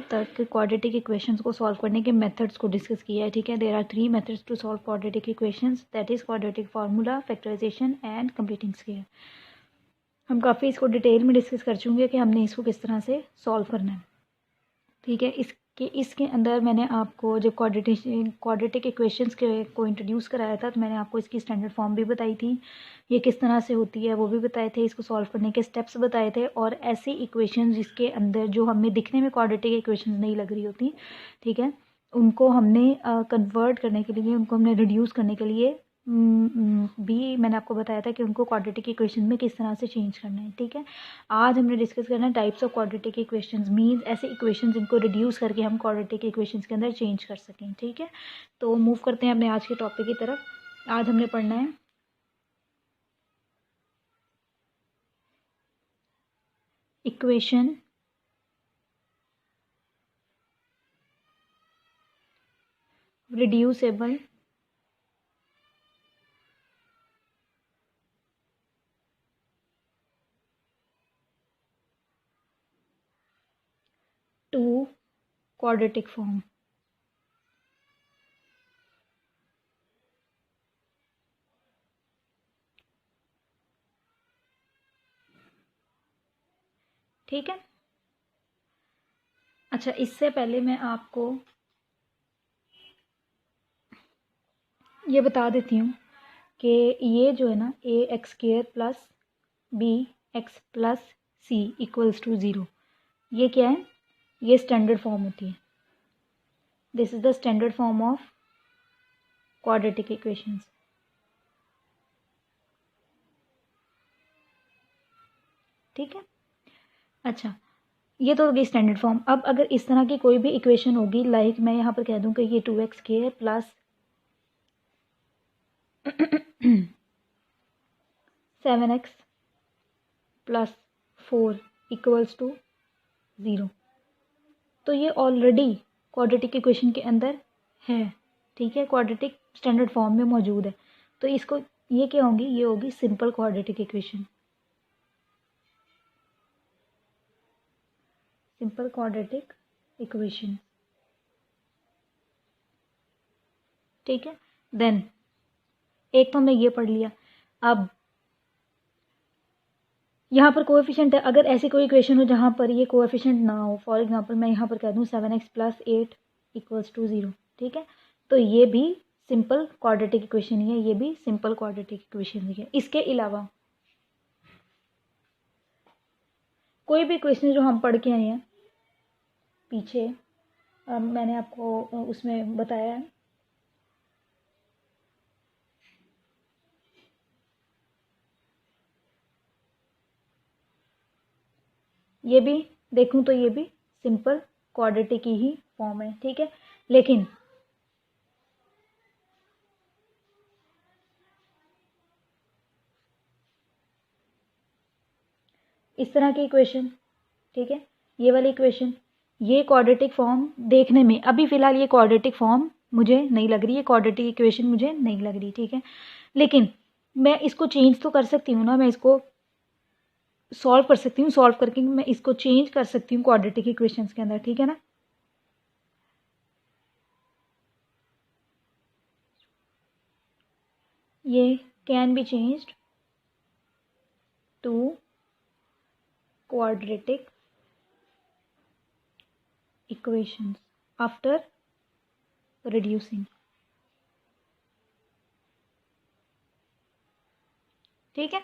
तक quadratic equations को solve करने के मेथड्स को डिस्कस किया है, ठीक है। There are 3 methods to solve quadratic equations, that is quadratic formula, factorization and completing square. हम काफ़ी इसको डिटेल में डिस्कस कर चुके हैं कि हमने इसको किस तरह से सॉल्व करना है, ठीक है। इसके अंदर मैंने आपको जब क्वाड्रेटिक इक्वेशंस को इंट्रोड्यूस कराया था तो मैंने आपको इसकी स्टैंडर्ड फॉर्म भी बताई थी, ये किस तरह से होती है वो भी बताए थे, इसको सॉल्व करने के स्टेप्स बताए थे। और ऐसी इक्वेशंस जिसके अंदर जो हमें दिखने में क्वाड्रेटिक इक्वेशंस नहीं लग रही होती, ठीक है, उनको हमने कन्वर्ट करने के लिए, उनको हमने रिड्यूस करने के लिए भी मैंने आपको बताया था कि उनको क्वाड्रेटिक इक्वेशन में किस तरह से चेंज करना है, ठीक है। आज हमने डिस्कस करना है types of quadratic equations, means ऐसे इक्वेशंस जिनको रिड्यूस करके हम क्वाड्रेटिक इक्वेशंस के अंदर चेंज कर सकें, ठीक है। तो मूव करते हैं अपने आज के टॉपिक की तरफ। आज हमने पढ़ना है equation reducible to quadratic form. ठीक है। अच्छा, इससे पहले मैं आपको ये बता देती हूँ कि ये जो है ना a x square plus b x plus c equals to 0, ये क्या है, ये स्टैंडर्ड फॉर्म होती है। This is the standard form of quadratic equations, ठीक है। अच्छा, ये तो होगी स्टैंडर्ड फॉर्म। अब अगर इस तरह की कोई भी इक्वेशन होगी, लाइक मैं यहाँ पर कह दूँ कि ये 2x square plus 7x plus 4 equals to 0, तो ये ऑलरेडी क्वाड्रेटिक इक्वेशन के अंदर है, ठीक है, क्वाड्रेटिक स्टैंडर्ड फॉर्म में मौजूद है। तो इसको ये क्या होगी, ये होगी simple quadratic equation, simple quadratic equation, ठीक है। देन एक तो हमने ये पढ़ लिया। अब यहाँ पर कोएफिशिएंट है, अगर ऐसी कोई इक्वेशन हो जहाँ पर ये कोएफिशिएंट ना हो, फॉर एग्जांपल मैं यहाँ पर कह दूँ 7x प्लस 8 इक्वल्स टू 0, ठीक है, तो ये भी सिंपल क्वाड्रेटिक इक्वेशन ही है, ये भी सिंपल क्वाड्रेटिक इक्वेशन ही है। इसके अलावा कोई भी इक्वेशन जो हम पढ़ के आए हैं पीछे, मैंने आपको उसमें बताया है, ये भी देखूं तो ये भी सिंपल क्वाड्रेटिक की ही फॉर्म है, ठीक है। लेकिन इस तरह की इक्वेशन, ठीक है, ये वाली इक्वेशन, ये क्वाड्रेटिक फॉर्म देखने में अभी फ़िलहाल ये क्वाड्रेटिक फॉर्म मुझे नहीं लग रही है, क्वाड्रेटिक इक्वेशन मुझे नहीं लग रही, ठीक है। लेकिन मैं इसको चेंज तो कर सकती हूँ ना, मैं इसको सॉल्व कर सकती हूँ, सॉल्व करके मैं इसको चेंज कर सकती हूँ क्वाड्रेटिक इक्वेशंस के अंदर, ठीक है ना। ये can be changed to quadratic equations after reducing, ठीक है।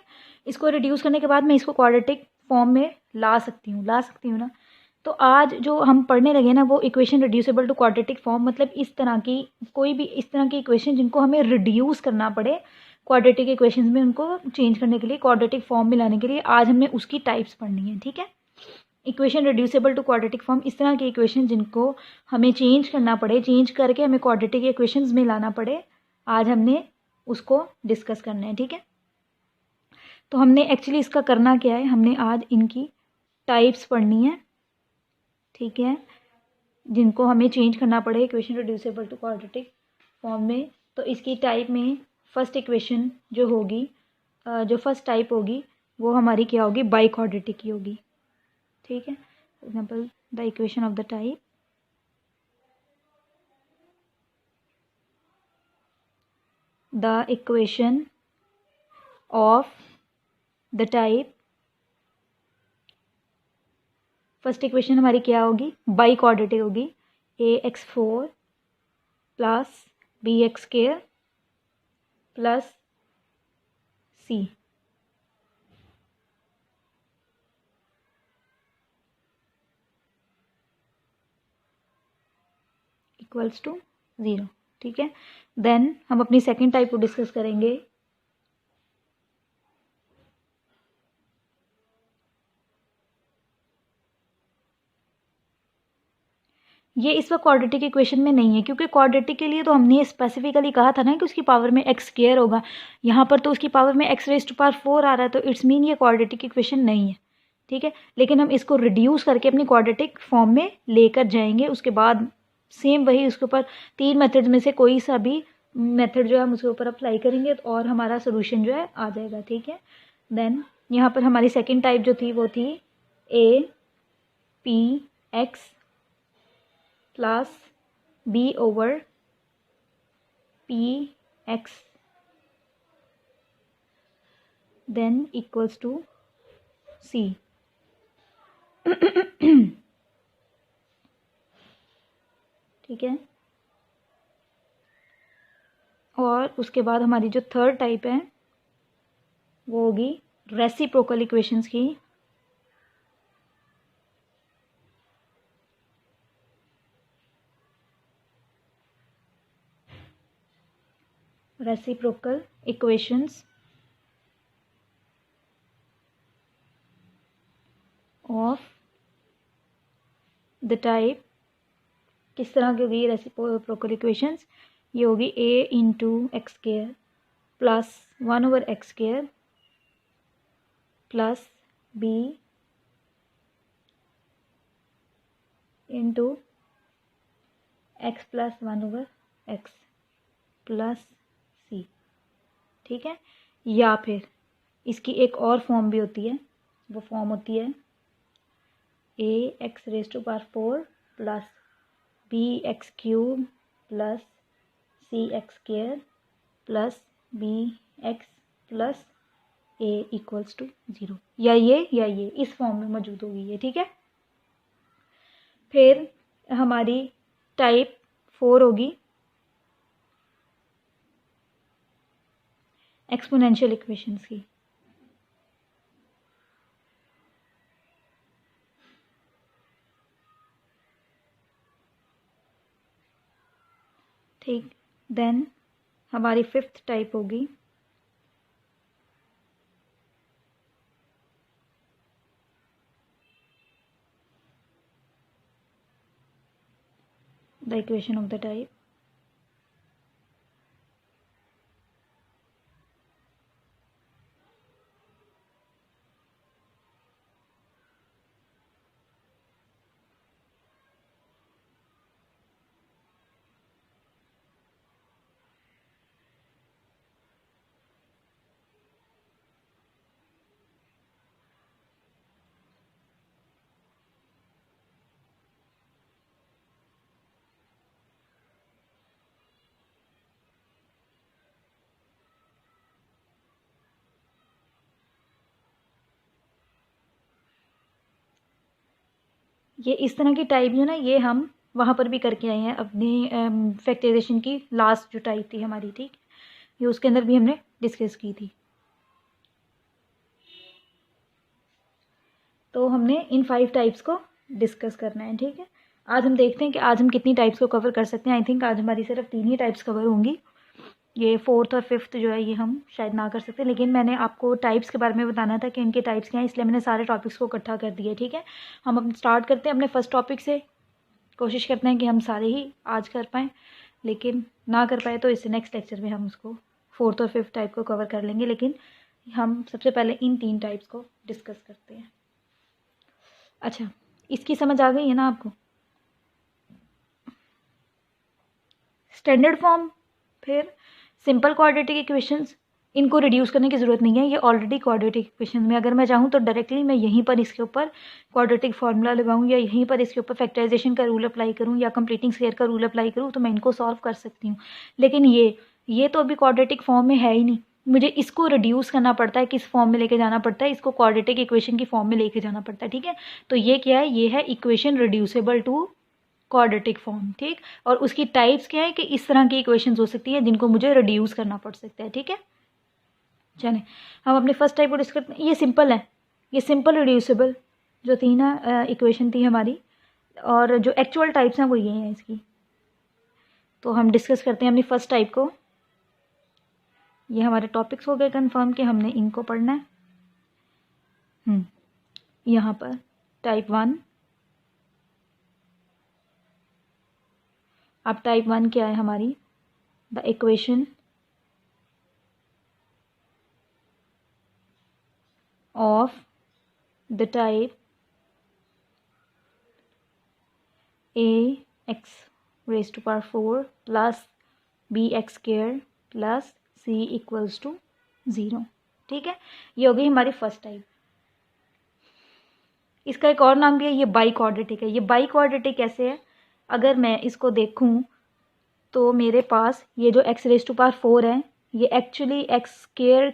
इसको रिड्यूस करने के बाद मैं इसको क्वाड्रेटिक फॉर्म में ला सकती हूँ ना। तो आज जो हम पढ़ने लगे ना वो equation reducible to quadratic form, मतलब इस तरह की कोई भी इस तरह की इक्वेशन जिनको हमें रिड्यूस करना पड़े क्वाड्रेटिक इक्वेशंस में, उनको चेंज करने के लिए, क्वाड्रेटिक फॉर्म में लाने के लिए, आज हमने उसकी टाइप्स पढ़नी है, ठीक है। Equation reducible to quadratic form, इस तरह की इक्वेशन जिनको हमें चेंज करना पड़े, चेंज करके हमें क्वाड्रेटिक इक्वेशंस में लाना पड़े, आज हमने उसको डिस्कस करना है, ठीक है। तो हमने एक्चुअली इसका करना क्या है, हमने आज इनकी टाइप्स पढ़नी है, ठीक है, जिनको हमें चेंज करना पड़े equation reducible to quadratic form में। तो इसकी टाइप में फर्स्ट इक्वेशन जो होगी, जो फर्स्ट टाइप होगी वो हमारी क्या होगी, बाई क्वाड्रेटिक की होगी, ठीक है। For example the equation of the type the equation of the type, first equation हमारी क्या होगी, बाई क्वाड्रेटिक होगी, ax4 plus bx² plus c equals to 0। ठीक है, देन हम अपनी सेकेंड टाइप को डिस्कस करेंगे। ये इस वक्त क्वाड्रेटिक इक्वेशन में नहीं है, क्योंकि क्वाड्रेटिक के लिए तो हमने स्पेसिफिकली कहा था ना कि उसकी पावर में x² होगा। यहाँ पर तो उसकी पावर में x⁴ आ रहा है, तो इट्स मीन ये क्वाड्रेटिक इक्वेशन नहीं है। ठीक है, लेकिन हम इसको रिड्यूस करके अपनी क्वाड्रेटिक फॉर्म में लेकर जाएंगे। उसके बाद सेम वही उसके ऊपर 3 मेथड में से कोई सा भी मेथड जो है हम उसके ऊपर अप्लाई करेंगे और हमारा सोल्यूशन जो है आ जाएगा। ठीक है, देन यहाँ पर हमारी सेकेंड टाइप जो थी वो थी a(p(x) plus b/p(x) then equals to c। ठीक है, और उसके बाद हमारी जो थर्ड टाइप है वो होगी रेसिप्रोकल इक्वेशंस की। Reciprocal equations of the type, किस तरह की होगी रेसिप्रोकल इक्वेशंस, ये होगी a(x² plus 1/x² plus b into x plus 1/x plus c। ठीक है, या फिर इसकी एक और फॉर्म भी होती है, वो फॉर्म होती है ax⁴ plus bx³ plus cx² plus bx plus a equals to 0, या ये इस फॉर्म में मौजूद होगी ये। ठीक है, फिर हमारी टाइप 4 होगी एक्सपोनेंशियल इक्वेशंस की। ठीक, देन हमारी फिफ्थ टाइप होगी the equation of the type ये इस तरह की टाइप जो ना, ये हम वहाँ पर भी करके आए हैं अपनी फैक्टराइजेशन की लास्ट जो टाइप थी हमारी। ठीक, ये उसके अंदर भी हमने डिस्कस की थी। तो हमने इन 5 टाइप्स को डिस्कस करना है। ठीक है, आज हम देखते हैं कि आज हम कितनी टाइप्स को कवर कर सकते हैं। आई थिंक आज हमारी सिर्फ 3 ही टाइप्स कवर होंगी, ये 4th और 5th जो है ये हम शायद ना कर सकते, लेकिन मैंने आपको टाइप्स के बारे में बताना था कि इनके टाइप्स क्या हैं, इसलिए मैंने सारे टॉपिक्स को इकट्ठा कर दिया। ठीक है, हम अब स्टार्ट करते हैं अपने फर्स्ट टॉपिक से। कोशिश करते हैं कि हम सारे ही आज कर पाएँ, लेकिन ना कर पाए तो इससे नेक्स्ट लेक्चर में हम उसको 4th और 5th टाइप को कवर कर लेंगे। लेकिन हम सबसे पहले इन 3 टाइप्स को डिस्कस करते हैं। अच्छा, इसकी समझ आ गई है ना आपको? स्टैंडर्ड फॉर्म, फिर सिंपल क्वाड्रेटिक इक्वेशंस, इनको रिड्यूस करने की ज़रूरत नहीं है, ये ऑलरेडी क्वाड्रेटिक इक्वेशन में। अगर मैं चाहूँ तो डायरेक्टली मैं यहीं पर इसके ऊपर क्वाड्रेटिक फार्मूला लगाऊँ या यहीं पर इसके ऊपर फैक्टराइजेशन का रूल अप्लाई करूँ या कंप्लीटिंग स्क्वायर का रूल अप्लाई करूँ तो मैं इनको सॉल्व कर सकती हूँ। लेकिन ये ये तो अभी क्वाड्रेटिक फॉर्म में है ही नहीं, मुझे इसको रिड्यूस करना पड़ता है, किस फॉर्म में लेके जाना पड़ता है, इसको क्वाड्रेटिक इक्वेशन की फॉर्म में लेके जाना पड़ता है, ठीक है। तो ये क्या है, ये है equation reducible to quadratic form, ठीक। और उसकी टाइप्स क्या है कि इस तरह की इक्वेशंस हो सकती है जिनको मुझे रिड्यूस करना पड़ सकता है, ठीक है। चलें हम अपने फर्स्ट टाइप को डिस्कस करते हैं। ये सिंपल है, ये सिंपल रिड्यूसेबल जो थी ना इक्वेशन थी हमारी, और जो एक्चुअल टाइप्स हैं वो ये हैं इसकी। तो हम डिस्कस करते हैं अपनी फर्स्ट टाइप को। ये हमारे टॉपिक्स हो गए कंफर्म कि हमने इनको पढ़ना है। यहाँ पर टाइप 1, अब टाइप 1 क्या है हमारी, the equation of the type ax raised to power 4 plus bx square plus c equals to 0, ठीक है। ये हो गई हमारी फर्स्ट टाइप। इसका एक और नाम भी है, ये बाई क्वाड्रेटिक है। ये बाई क्वाड्रेटिक कैसे है, अगर मैं इसको देखूं तो मेरे पास ये जो x रेज टू पावर 4 है ये actually x square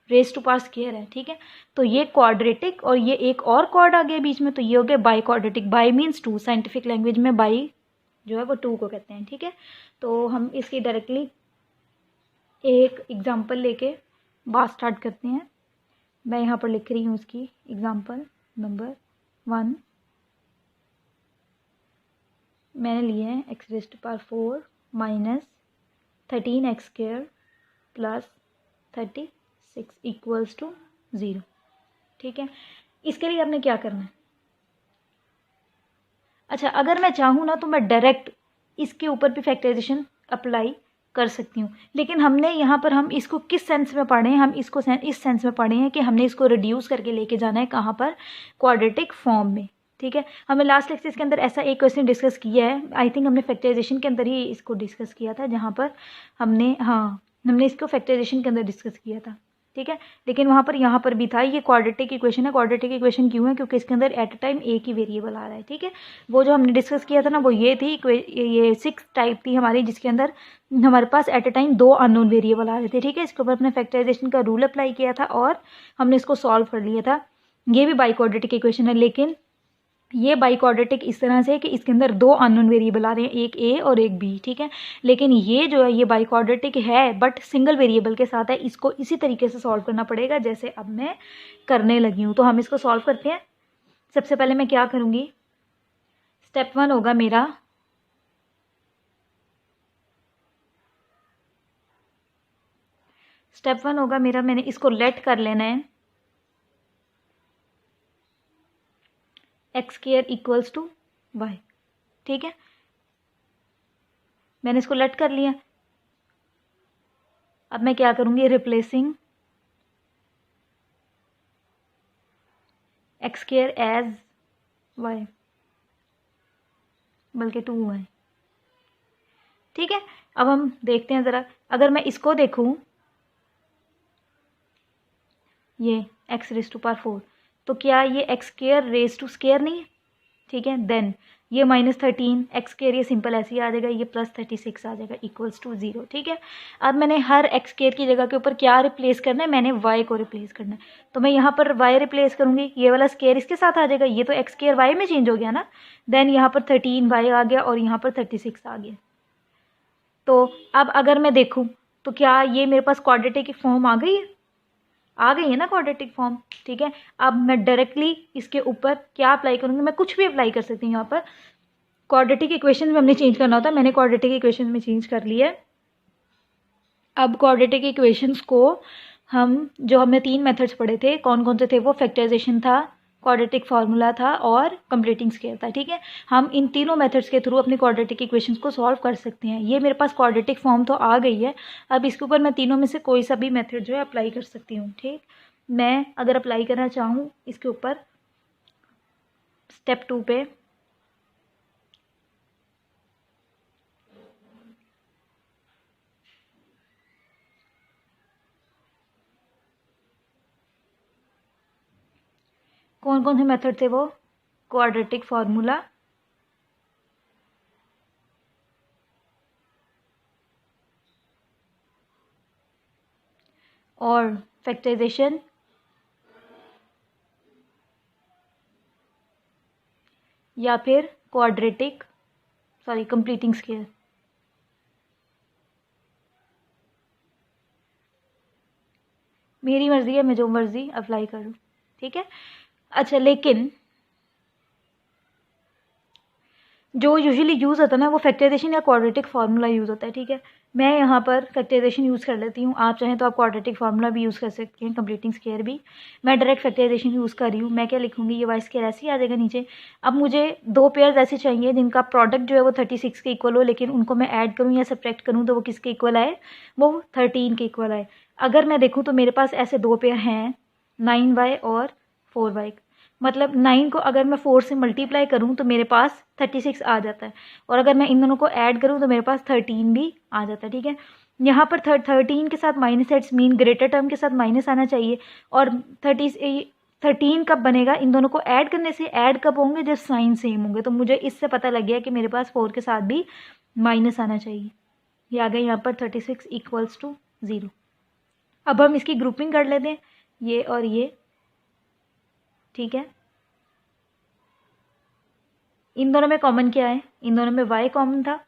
raise to power square है, ठीक है। तो ये क्वाड्रेटिक और ये एक और क्वाड आ गया बीच में, तो ये हो गया by quadratic. By means 2, scientific language में बाई जो है वो 2 को कहते हैं, ठीक है। तो हम इसकी डायरेक्टली एक एग्जांपल लेके बात स्टार्ट करते हैं। मैं यहाँ पर लिख रही हूँ इसकी एग्जांपल नंबर 1। मैंने लिए हैं x raise to power 4 minus 13x square plus 36 equals to 0, ठीक है। इसके लिए आपने क्या करना है, अच्छा अगर मैं चाहूँ ना तो मैं डायरेक्ट इसके ऊपर भी फैक्टराइजेशन अप्लाई कर सकती हूँ, लेकिन हमने यहाँ पर हम इसको किस सेंस में पढ़े हैं, हम इसको इस सेंस में पढ़े हैं कि हमने इसको रिड्यूस करके लेके जाना है कहाँ पर, क्वाड्रेटिक फॉर्म में, ठीक है। हमने लास्ट लेक्चर के अंदर ऐसा एक क्वेश्चन डिस्कस किया है, आई थिंक हमने फैक्टराइजेशन के अंदर ही इसको डिस्कस किया था, जहाँ पर हमने इसको फैक्टराइजेशन के अंदर डिस्कस किया था, ठीक है। लेकिन वहाँ पर यहाँ पर भी था, ये क्वाड्रेटिक इक्वेशन है। क्वाड्रेटिक इक्वेशन क्यों है, क्योंकि इसके अंदर एट अ टाइम एक ही वेरिएबल आ रहा है, ठीक है। वो जो हमने डिस्कस किया था ना वो ये थी, ये 6 टाइप थी हमारी, जिसके अंदर हमारे पास at a time 2 unknown variable आ रहे थे, ठीक है। इसके ऊपर अपने फैक्टराइजेशन का रूल अप्लाई किया था और हमने इसको सॉल्व कर लिया था। ये भी बाई क्वाड्रेटिक इक्वेशन है, लेकिन ये बाई क्वाड्रेटिक इस तरह से है कि इसके अंदर 2 अननोन वेरिएबल आ रहे हैं, एक ए और एक बी, ठीक है। लेकिन ये जो है ये बाई क्वाड्रेटिक है बट सिंगल वेरिएबल के साथ है। इसको इसी तरीके से सॉल्व करना पड़ेगा जैसे अब मैं करने लगी हूँ। तो हम इसको सॉल्व करते हैं। सबसे पहले मैं क्या करूँगी, स्टेप 1 होगा मेरा मैंने इसको लेट कर लेना है x square equals to y, ठीक है। मैंने इसको लेट कर लिया। अब मैं क्या करूँगी, replacing x square as y, बल्कि 2y, ठीक है। अब हम देखते हैं ज़रा, अगर मैं इसको देखूँ ये एक्स रेज टू पावर 4, तो क्या ये x square raise to square नहीं है, ठीक है। देन ये -13 एक्स स्क्वायर ये सिंपल ऐसे ही आ जाएगा, ये +36 आ जाएगा इक्वल्स टू 0, ठीक है। अब मैंने हर एक्स स्क्वायर की जगह के ऊपर क्या रिप्लेस करना है, मैंने वाई को रिप्लेस करना है। तो मैं यहाँ पर वाई रिप्लेस करूँगी, ये वाला स्क्वायर इसके साथ आ जाएगा, ये तो एक्स स्क्वायर वाई में चेंज हो गया ना। देन यहाँ पर 13y आ गया और यहाँ पर 36 आ गया। तो अब अगर मैं देखूँ तो क्या ये मेरे पास क्वाड्रेटिक फॉर्म आ गई है ना क्वाड्रेटिक फॉर्म, ठीक है। अब मैं डायरेक्टली इसके ऊपर क्या अप्लाई करूँगी, मैं कुछ भी अप्लाई कर सकती हूँ। यहाँ पर क्वाड्रेटिक इक्वेशन में हमने चेंज करना होता है, मैंने क्वाड्रेटिक इक्वेशन में चेंज कर लिया है। अब क्वाड्रेटिक इक्वेशंस को हम जो हमने 3 मेथड्स पढ़े थे, कौन कौन से थे वो, फैक्टराइजेशन था, क्वाड्रेटिक फार्मूला था और कंप्लीटिंग स्क्वायर था, ठीक है। हम इन तीनों मेथड्स के थ्रू अपनी क्वाड्रेटिक इक्वेशंस को सॉल्व कर सकते हैं। ये मेरे पास क्वाड्रेटिक फॉर्म तो आ गई है, अब इसके ऊपर मैं तीनों में से कोई सा भी मेथड जो है अप्लाई कर सकती हूँ, ठीक। मैं अगर अप्लाई करना चाहूँ इसके ऊपर स्टेप 2 पे, कौन कौन से मेथड थे वो, क्वाड्रेटिक फार्मूला, और फैक्टराइजेशन या फिर कंप्लीटिंग स्क्वायर। मेरी मर्जी है, मैं जो मर्जी अप्लाई करूँ, ठीक है। अच्छा, लेकिन जो यूजुअली यूज़ होता है ना वो फैक्टराइजेशन या क्वाड्रेटिक फार्मूला यूज़ होता है, ठीक है। मैं यहाँ पर फैक्टराइजेशन यूज़ कर लेती हूँ, आप चाहें तो आप क्वाड्रेटिक फार्मूला भी यूज़ कर सकते हैं, कंप्लीटिंग स्क्वायर भी। मैं डायरेक्ट फैक्टराइजेशन यूज़ कर रही हूँ। मैं क्या लिखूँगी, ये वाई स्क्वायर ऐसे ही आ जाएगा नीचे। अब मुझे दो पेयर्स ऐसे चाहिए जिनका प्रोडक्ट जो है वो 36 के इक्वल हो, लेकिन उनको मैं ऐड करूँ या सब्ट्रैक्ट करूँ तो वो किसके इक्वल आए, वो 13 के इक्वल आए। अगर मैं देखूँ तो मेरे पास ऐसे दो पेयर हैं, 9y और 4y। मतलब 9 को अगर मैं 4 से मल्टीप्लाई करूँ तो मेरे पास 36 आ जाता है, और अगर मैं इन दोनों को ऐड करूँ तो मेरे पास 13 भी आ जाता है, ठीक है। यहाँ पर 13 के साथ माइनस एट्स मीन ग्रेटर टर्म के साथ माइनस आना चाहिए। और 13 कब बनेगा, इन दोनों को ऐड करने से। ऐड कब होंगे, जब साइन सेम होंगे। तो मुझे इससे पता लग गया कि मेरे पास 4 के साथ भी माइनस आना चाहिए। ये आ गया यहाँ पर 36 इक्वल्स टू 0। अब हम इसकी ग्रुपिंग कर लेते हैं, ये और ये, ठीक है। इन दोनों में कॉमन क्या है, इन दोनों में y कॉमन था,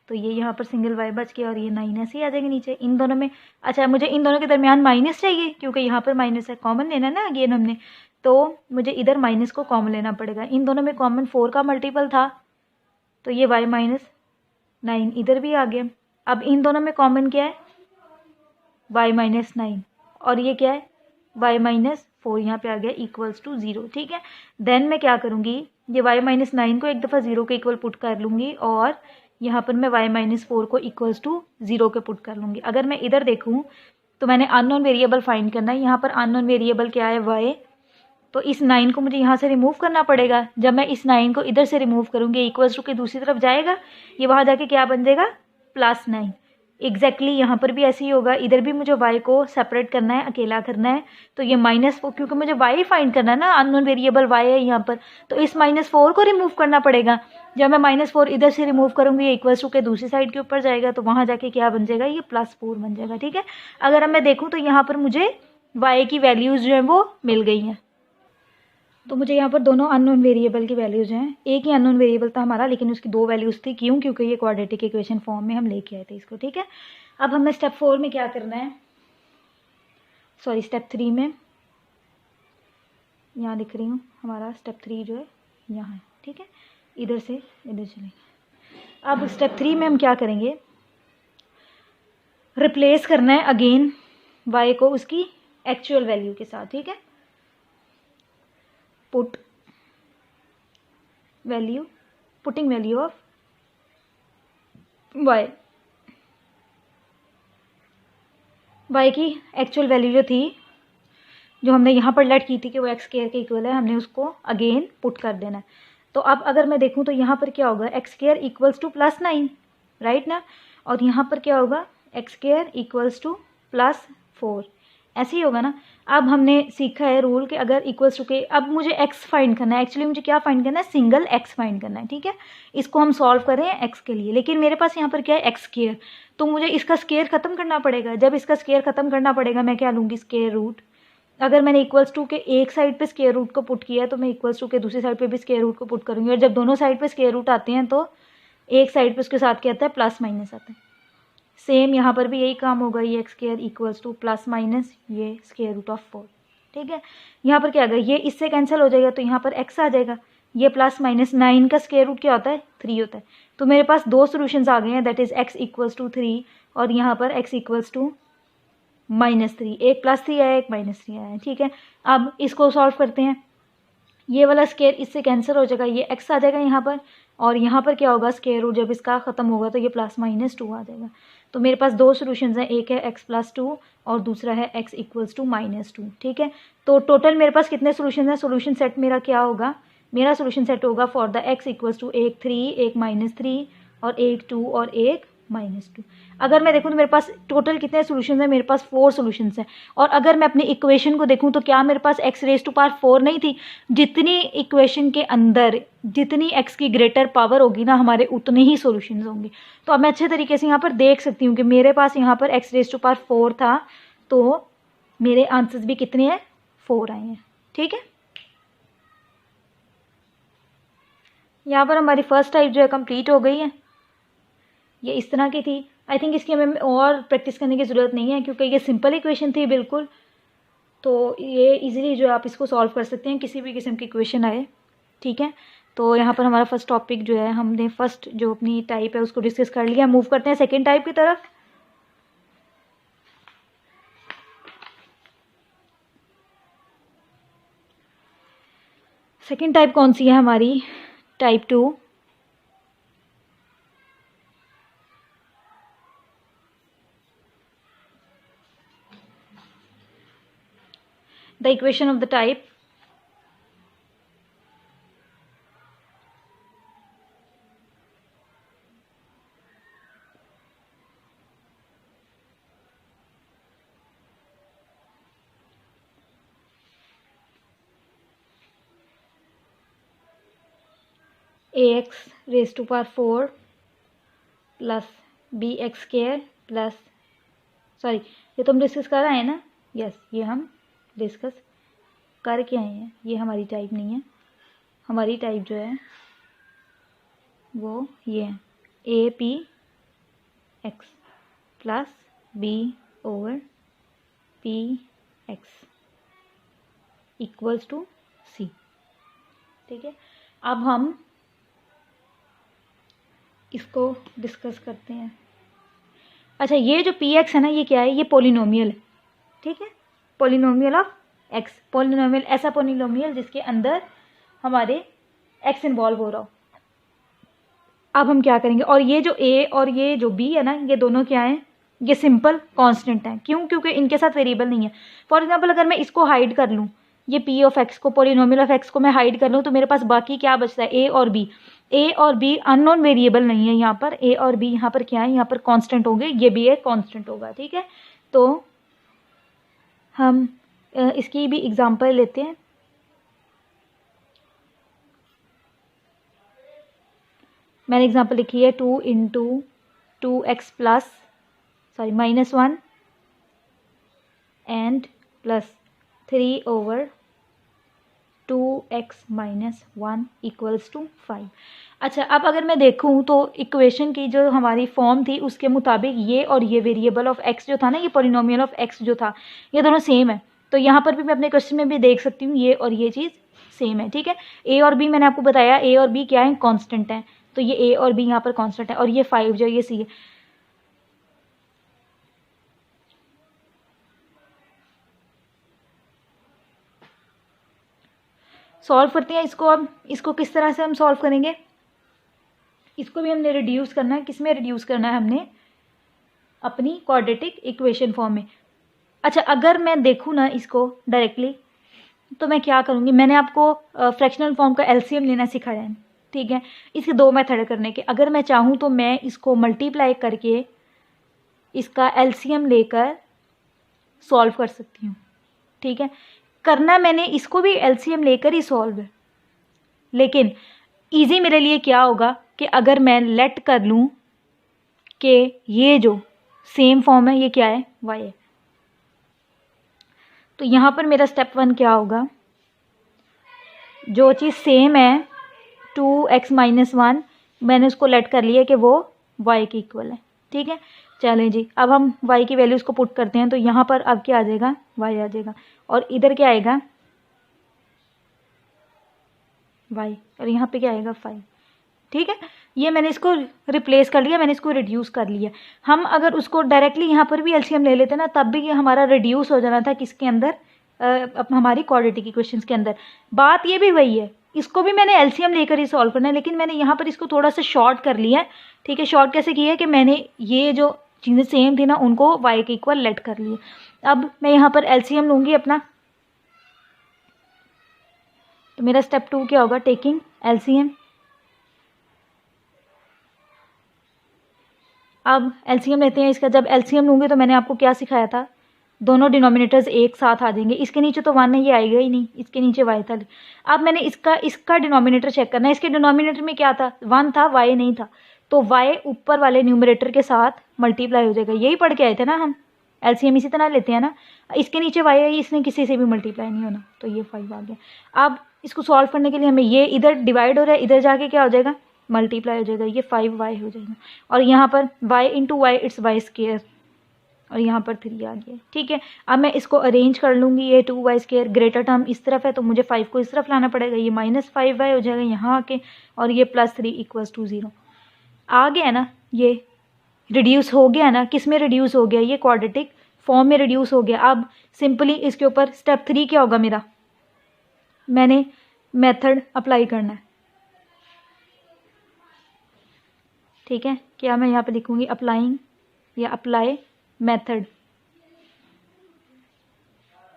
तो ये यहाँ पर सिंगल y बच गया, और ये 9 ऐसे ही आ जाएंगे नीचे। इन दोनों में, अच्छा मुझे इन दोनों के दरमियान माइनस चाहिए क्योंकि यहाँ पर माइनस है, कॉमन लेना ना अगेन हमने, तो मुझे इधर माइनस को कॉमन लेना पड़ेगा। इन दोनों में कॉमन 4 का मल्टीपल था, तो ये y माइनस 9 इधर भी आ गया। अब इन दोनों में कॉमन क्या है, y माइनस 9, और ये क्या है, y माइनस 4 यहाँ पे आ गया इक्वल्स टू 0, ठीक है। देन मैं क्या करूँगी, ये y माइनस 9 को एक दफ़ा 0 के इक्वल पुट कर लूँगी, और यहाँ पर मैं y माइनस 4 को इक्वल्स टू 0 के पुट कर लूँगी। अगर मैं इधर देखूँ तो मैंने अननोन वेरिएबल फाइंड करना है। यहाँ पर अननोन वेरिएबल क्या है, y, तो इस 9 को मुझे यहाँ से रिमूव करना पड़ेगा। जब मैं इस 9 को इधर से रिमूव करूँगी, इक्वल्स टू के दूसरी तरफ जाएगा, ये वहाँ जाके क्या बन जाएगा, +9। एग्जैक्टली यहाँ पर भी ऐसे ही होगा। इधर भी मुझे y को सेपरेट करना है, अकेला करना है, तो ये -4, क्योंकि मुझे y फाइंड करना है ना, अननोन वेरिएबल y है यहाँ पर, तो इस -4 को रिमूव करना पड़ेगा। जब मैं -4 इधर से रिमूव करूँगी, ये इक्वल्स टू के दूसरी साइड के ऊपर जाएगा, तो वहाँ जाके क्या बन जाएगा, ये +4 बन जाएगा, ठीक है। अगर अब मैं देखूँ तो यहाँ पर मुझे y की वैल्यूज़ जो है वो मिल गई हैं। तो मुझे यहाँ पर दोनों अननोन वेरिएबल की वैल्यूज़ हैं। एक ही अननोन वेरिएबल था हमारा, लेकिन उसकी दो वैल्यूज़ थी। क्यों, क्योंकि ये क्वाड्रेटिक इक्वेशन फॉर्म में हम लेके आए थे इसको, ठीक है। अब हमें स्टेप 4 में क्या करना है, सॉरी स्टेप 3 में, यहाँ लिख रही हूँ, हमारा स्टेप 3 जो है यहाँ है, ठीक है। इधर से इधर चलेंगे। अब स्टेप 3 में हम क्या करेंगे, रिप्लेस करना है अगेन y को उसकी एक्चुअल वैल्यू के साथ, ठीक है। पुटिंग वैल्यू ऑफ y की एक्चुअल वैल्यू जो थी, जो हमने यहाँ पर लेट की थी कि वो x स्क्वायर के इक्वल है, हमने उसको अगेन पुट कर देना है। तो अब अगर मैं देखूँ तो यहाँ पर क्या होगा, x square equals to +9, right ना, और यहाँ पर क्या होगा, x स्क्वायर इक्वल्स टू +4, ऐसे ही होगा ना। अब हमने सीखा है रूल कि अगर इक्वल्स टू के, अब मुझे x फाइंड करना है। एक्चुअली मुझे क्या फाइंड करना है, सिंगल x फाइंड करना है, ठीक है। इसको हम सॉल्व कर रहे हैं x के लिए, लेकिन मेरे पास यहाँ पर क्या है, x स्क्वायर, तो मुझे इसका स्क्वायर खत्म करना पड़ेगा। जब इसका स्क्वायर खत्म करना पड़ेगा, मैं क्या लूँगी, स्क्वायर रूट। अगर मैंने इक्वल्स टू के एक साइड पे स्क्वायर रूट को पुट किया है, तो मैं इक्वल्स टू के दूसरी साइड पे भी स्क्वायर रूट को पुट करूँगी। और जब दोनों साइड पे स्क्वायर रूट आते हैं तो एक साइड पे उसके साथ क्या आता है, प्लस माइनस आता है। सेम यहाँ पर भी यही काम होगा, ये x square equals two plus minus ये स्क्वायर रूट ऑफ 4, ठीक है। यहाँ पर क्या आ गया, ये इससे कैंसिल हो जाएगा, तो यहाँ पर x आ जाएगा। ये प्लस माइनस 9 का स्क्वायर रूट क्या होता है, 3 होता है। तो मेरे पास दो सोल्यूशंस आ गए हैं, that is x equals to 3 और यहाँ पर x इक्वल्स टू -3। एक +3 आया, एक -3 आया, ठीक है। अब इसको सॉल्व करते हैं। ये वाला स्क्वायर इससे कैंसिल हो जाएगा, ये x आ जाएगा यहाँ पर, और यहाँ पर क्या होगा, स्क्वायर रूट जब इसका ख़त्म होगा तो ये +-2 आ जाएगा। तो मेरे पास दो सोल्यूशंस हैं, एक है x + 2 और दूसरा है x इक्वल्स टू -2, ठीक है। तो टोटल मेरे पास कितने सोल्यूशन हैं, सोल्यूशन सेट मेरा क्या होगा, मेरा सोल्यूशन सेट होगा for the x equals to एक 3, एक -3 और एक 2 और एक -2। अगर मैं देखूँ तो मेरे पास टोटल कितने सोल्यूशन हैं, मेरे पास 4 सोल्यूशंस हैं। और अगर मैं अपनी इक्वेशन को देखूँ तो क्या मेरे पास x⁴ नहीं थी, जितनी इक्वेशन के अंदर जितनी x की ग्रेटर पावर होगी ना, हमारे उतने ही सोल्यूशंस होंगे। तो अब मैं अच्छे तरीके से यहाँ पर देख सकती हूँ कि मेरे पास यहाँ पर x⁴ था, तो मेरे आंसर्स भी कितने हैं, 4 आए हैं। ठीक है, यहाँ पर हमारी फर्स्ट टाइप जो है कंप्लीट हो गई है। ये इस तरह की थी। आई थिंक इसकी हमें और प्रैक्टिस करने की ज़रूरत नहीं है क्योंकि ये सिंपल इक्वेशन थी बिल्कुल। तो ये इजीली जो आप इसको सॉल्व कर सकते हैं, किसी भी किस्म की इक्वेशन आए। ठीक है, तो यहाँ पर हमारा फर्स्ट टॉपिक जो है, हमने फर्स्ट जो अपनी टाइप है उसको डिस्कस कर लिया। मूव करते हैं सेकेंड टाइप की तरफ। सेकेंड टाइप कौन सी है हमारी, type 2। The equation of the type ax raised to power 4 plus bx square plus, sorry ये तो हम डिस्कस कर रहे हैं ना, यस ये हम डिस्कस करके आए हैं। ये हमारी टाइप नहीं है, हमारी टाइप जो है वो ये है a p x plus b over p x equals to c. ठीक है, अब हम इसको डिस्कस करते हैं। अच्छा, ये जो पी एक्स है ना, ये क्या है, ये पोलिनोमियल है। ठीक है, पोलिनोमियल ऑफ एक्स, पोलिनोमियल ऐसा पोलिनोमियल जिसके अंदर हमारे एक्स इन्वॉल्व हो रहा हो। अब हम क्या करेंगे, और ये जो ए और ये जो बी है ना, ये दोनों क्या हैं, ये सिंपल कांस्टेंट हैं। क्यों, क्योंकि इनके साथ वेरिएबल नहीं है। फॉर एग्जांपल अगर मैं इसको हाइड कर लूँ, ये पी ऑफ एक्स को, पोलिनोमियल ऑफ एक्स को मैं हाइड कर लूँ, तो मेरे पास बाकी क्या बचता है, ए और बी। ए और बी अननोन वेरिएबल नहीं है यहाँ पर, ए और बी यहाँ पर क्या है, यहाँ पर कांस्टेंट होंगे, ये भी एक कांस्टेंट होगा। ठीक है, तो हम इसकी भी एग्जांपल लेते हैं। मैंने एग्जांपल लिखी है 2 into 2x plus sorry -1 and plus 3 over 2x minus 1 equals to 5। अच्छा, अब अगर मैं देखूं तो इक्वेशन की जो हमारी फॉर्म थी उसके मुताबिक ये और ये वेरिएबल ऑफ x जो था ना, ये पॉलिनोमियल ऑफ x जो था, ये दोनों सेम है। तो यहाँ पर भी मैं अपने क्वेश्चन में भी देख सकती हूँ ये और ये चीज़ सेम है। ठीक है, ए और बी मैंने आपको बताया, ए और बी क्या है, कांस्टेंट है। तो ये ए और बी यहाँ पर कांस्टेंट है, और ये 5 जो ये सी है। सॉल्व करते हैं इसको। अब इसको किस तरह से हम सॉल्व करेंगे, इसको भी हमने रिड्यूस करना है। किस में रिड्यूस करना है, हमने अपनी क्वाड्रेटिक इक्वेशन फॉर्म में। अच्छा, अगर मैं देखूँ ना इसको डायरेक्टली, तो मैं क्या करूँगी, मैंने आपको फ्रैक्शनल फॉर्म का एलसीएम लेना सिखाया है। ठीक है, इसके 2 मेथड करने के। अगर मैं चाहूँ तो मैं इसको मल्टीप्लाई करके इसका एलसीएम लेकर सॉल्व कर सकती हूँ। ठीक है, करना मैंने इसको भी एलसीएम लेकर ही सॉल्व है, लेकिन इजी मेरे लिए क्या होगा कि अगर मैं लेट कर लूँ कि ये जो सेम फॉर्म है ये क्या है, वाई है। तो यहाँ पर मेरा स्टेप 1 क्या होगा, जो चीज़ सेम है 2x माइनस 1, मैंने उसको लेट कर लिया कि वो y के इक्वल है। ठीक है, चलें जी, अब हम y की वैल्यूज़ को पुट करते हैं। तो यहाँ पर अब क्या आ जाएगा, y आ जाएगा, और इधर क्या आएगा, y, और यहाँ पे क्या आएगा 5। ठीक है, ये मैंने इसको रिप्लेस कर लिया, मैंने इसको रिड्यूस कर लिया। हम अगर उसको डायरेक्टली यहाँ पर भी एलसीएम ले लेते ना, तब भी ये हमारा रिड्यूस हो जाना था किसके अंदर, हमारी क्वाड्रेटिक इक्वेशंस के अंदर। बात ये भी वही है, इसको भी मैंने एलसीएम लेकर ही सॉल्व करना है, लेकिन मैंने यहाँ पर इसको थोड़ा सा शॉर्ट कर लिया है। ठीक है, शॉर्ट कैसे किया है कि मैंने ये जो चीज़ें सेम थी ना उनको y के इक्वल लेट कर लिया। अब मैं यहाँ पर एलसीएम लूँगी अपना, तो मेरा स्टेप 2 क्या होगा, टेकिंग एलसीएम। अब एलसीएम लेते हैं इसका। जब एलसीएम लूँगी तो मैंने आपको क्या सिखाया था, दोनों डिनोमिनेटर्स एक साथ आ जाएंगे। इसके नीचे तो 1 है, ये आएगा ही नहीं, इसके नीचे y था। अब मैंने इसका डिनोमिनेटर चेक करना है। इसके डिनोमिनेटर में क्या था, 1 था, y नहीं था। तो y ऊपर वाले न्यूमरेटर के साथ मल्टीप्लाई हो जाएगा। यही पढ़ के आए थे ना हम, एलसीएम इसी तरह लेते हैं ना, इसके नीचे y है, इसने किसी से भी मल्टीप्लाई नहीं होना, तो ये 5 आ गया। अब इसको सॉल्व करने के लिए हमें ये इधर डिवाइड हो रहा है, इधर जाके क्या हो जाएगा, मल्टीप्लाई हो जाएगा, ये 5y हो जाएगा, और यहाँ पर y into y it's y square, और यहाँ पर 3 आ गया। ठीक है, अब मैं इसको अरेंज कर लूँगी, ये 2y स्क्वायर ग्रेटर टर्म इस तरफ है तो मुझे 5 को इस तरफ लाना पड़ेगा, ये -5y हो जाएगा यहाँ आके, और ये +3 = 0 आ गया ना, ये रिड्यूस हो गया ना, किस में रिड्यूस हो गया, ये क्वाड्रेटिक फॉर्म में रिड्यूस हो गया। अब सिंपली इसके ऊपर स्टेप 3 क्या होगा मेरा, मैंने मेथड अप्लाई करना है। ठीक है, क्या मैं यहाँ पे लिखूँगी अप्लाइंग या apply method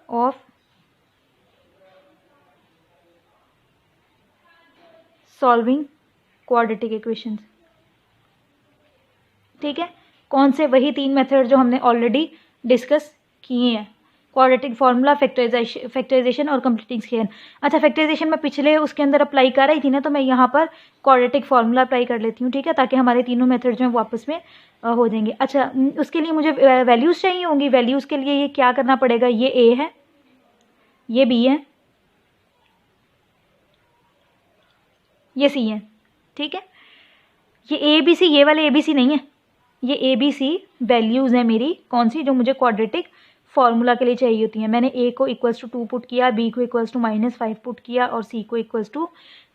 of solving quadratic equations. ठीक है, कौन से, वही 3 मेथड जो हमने ऑलरेडी डिस्कस किए हैं, क्वाड्रेटिक फार्मूला, फैक्टराइजेशन और कंप्लीटिंग स्क्वायर। अच्छा, फैक्टराइजेशन मैं पिछले उसके अंदर अप्लाई कर रही थी ना, तो मैं यहाँ पर क्वाड्रेटिक फार्मूला अप्लाई कर लेती हूँ। ठीक है, ताकि हमारे तीनों मेथड जो हैं वापस में हो जाएंगे। अच्छा, उसके लिए मुझे वैल्यूज़ चाहिए होंगी, वैल्यूज़ के लिए ये क्या करना पड़ेगा, ये ए है, ये बी है, ये सी है। ठीक है, ये ए बी सी, ये वाले ए बी सी नहीं है, ये ए बी सी वैल्यूज़ हैं मेरी, कौन सी, जो मुझे क्वाड्रेटिक फार्मूला के लिए चाहिए होती हैं। मैंने ए को = 2 पुट किया, बी को = -5 पुट किया, और सी को =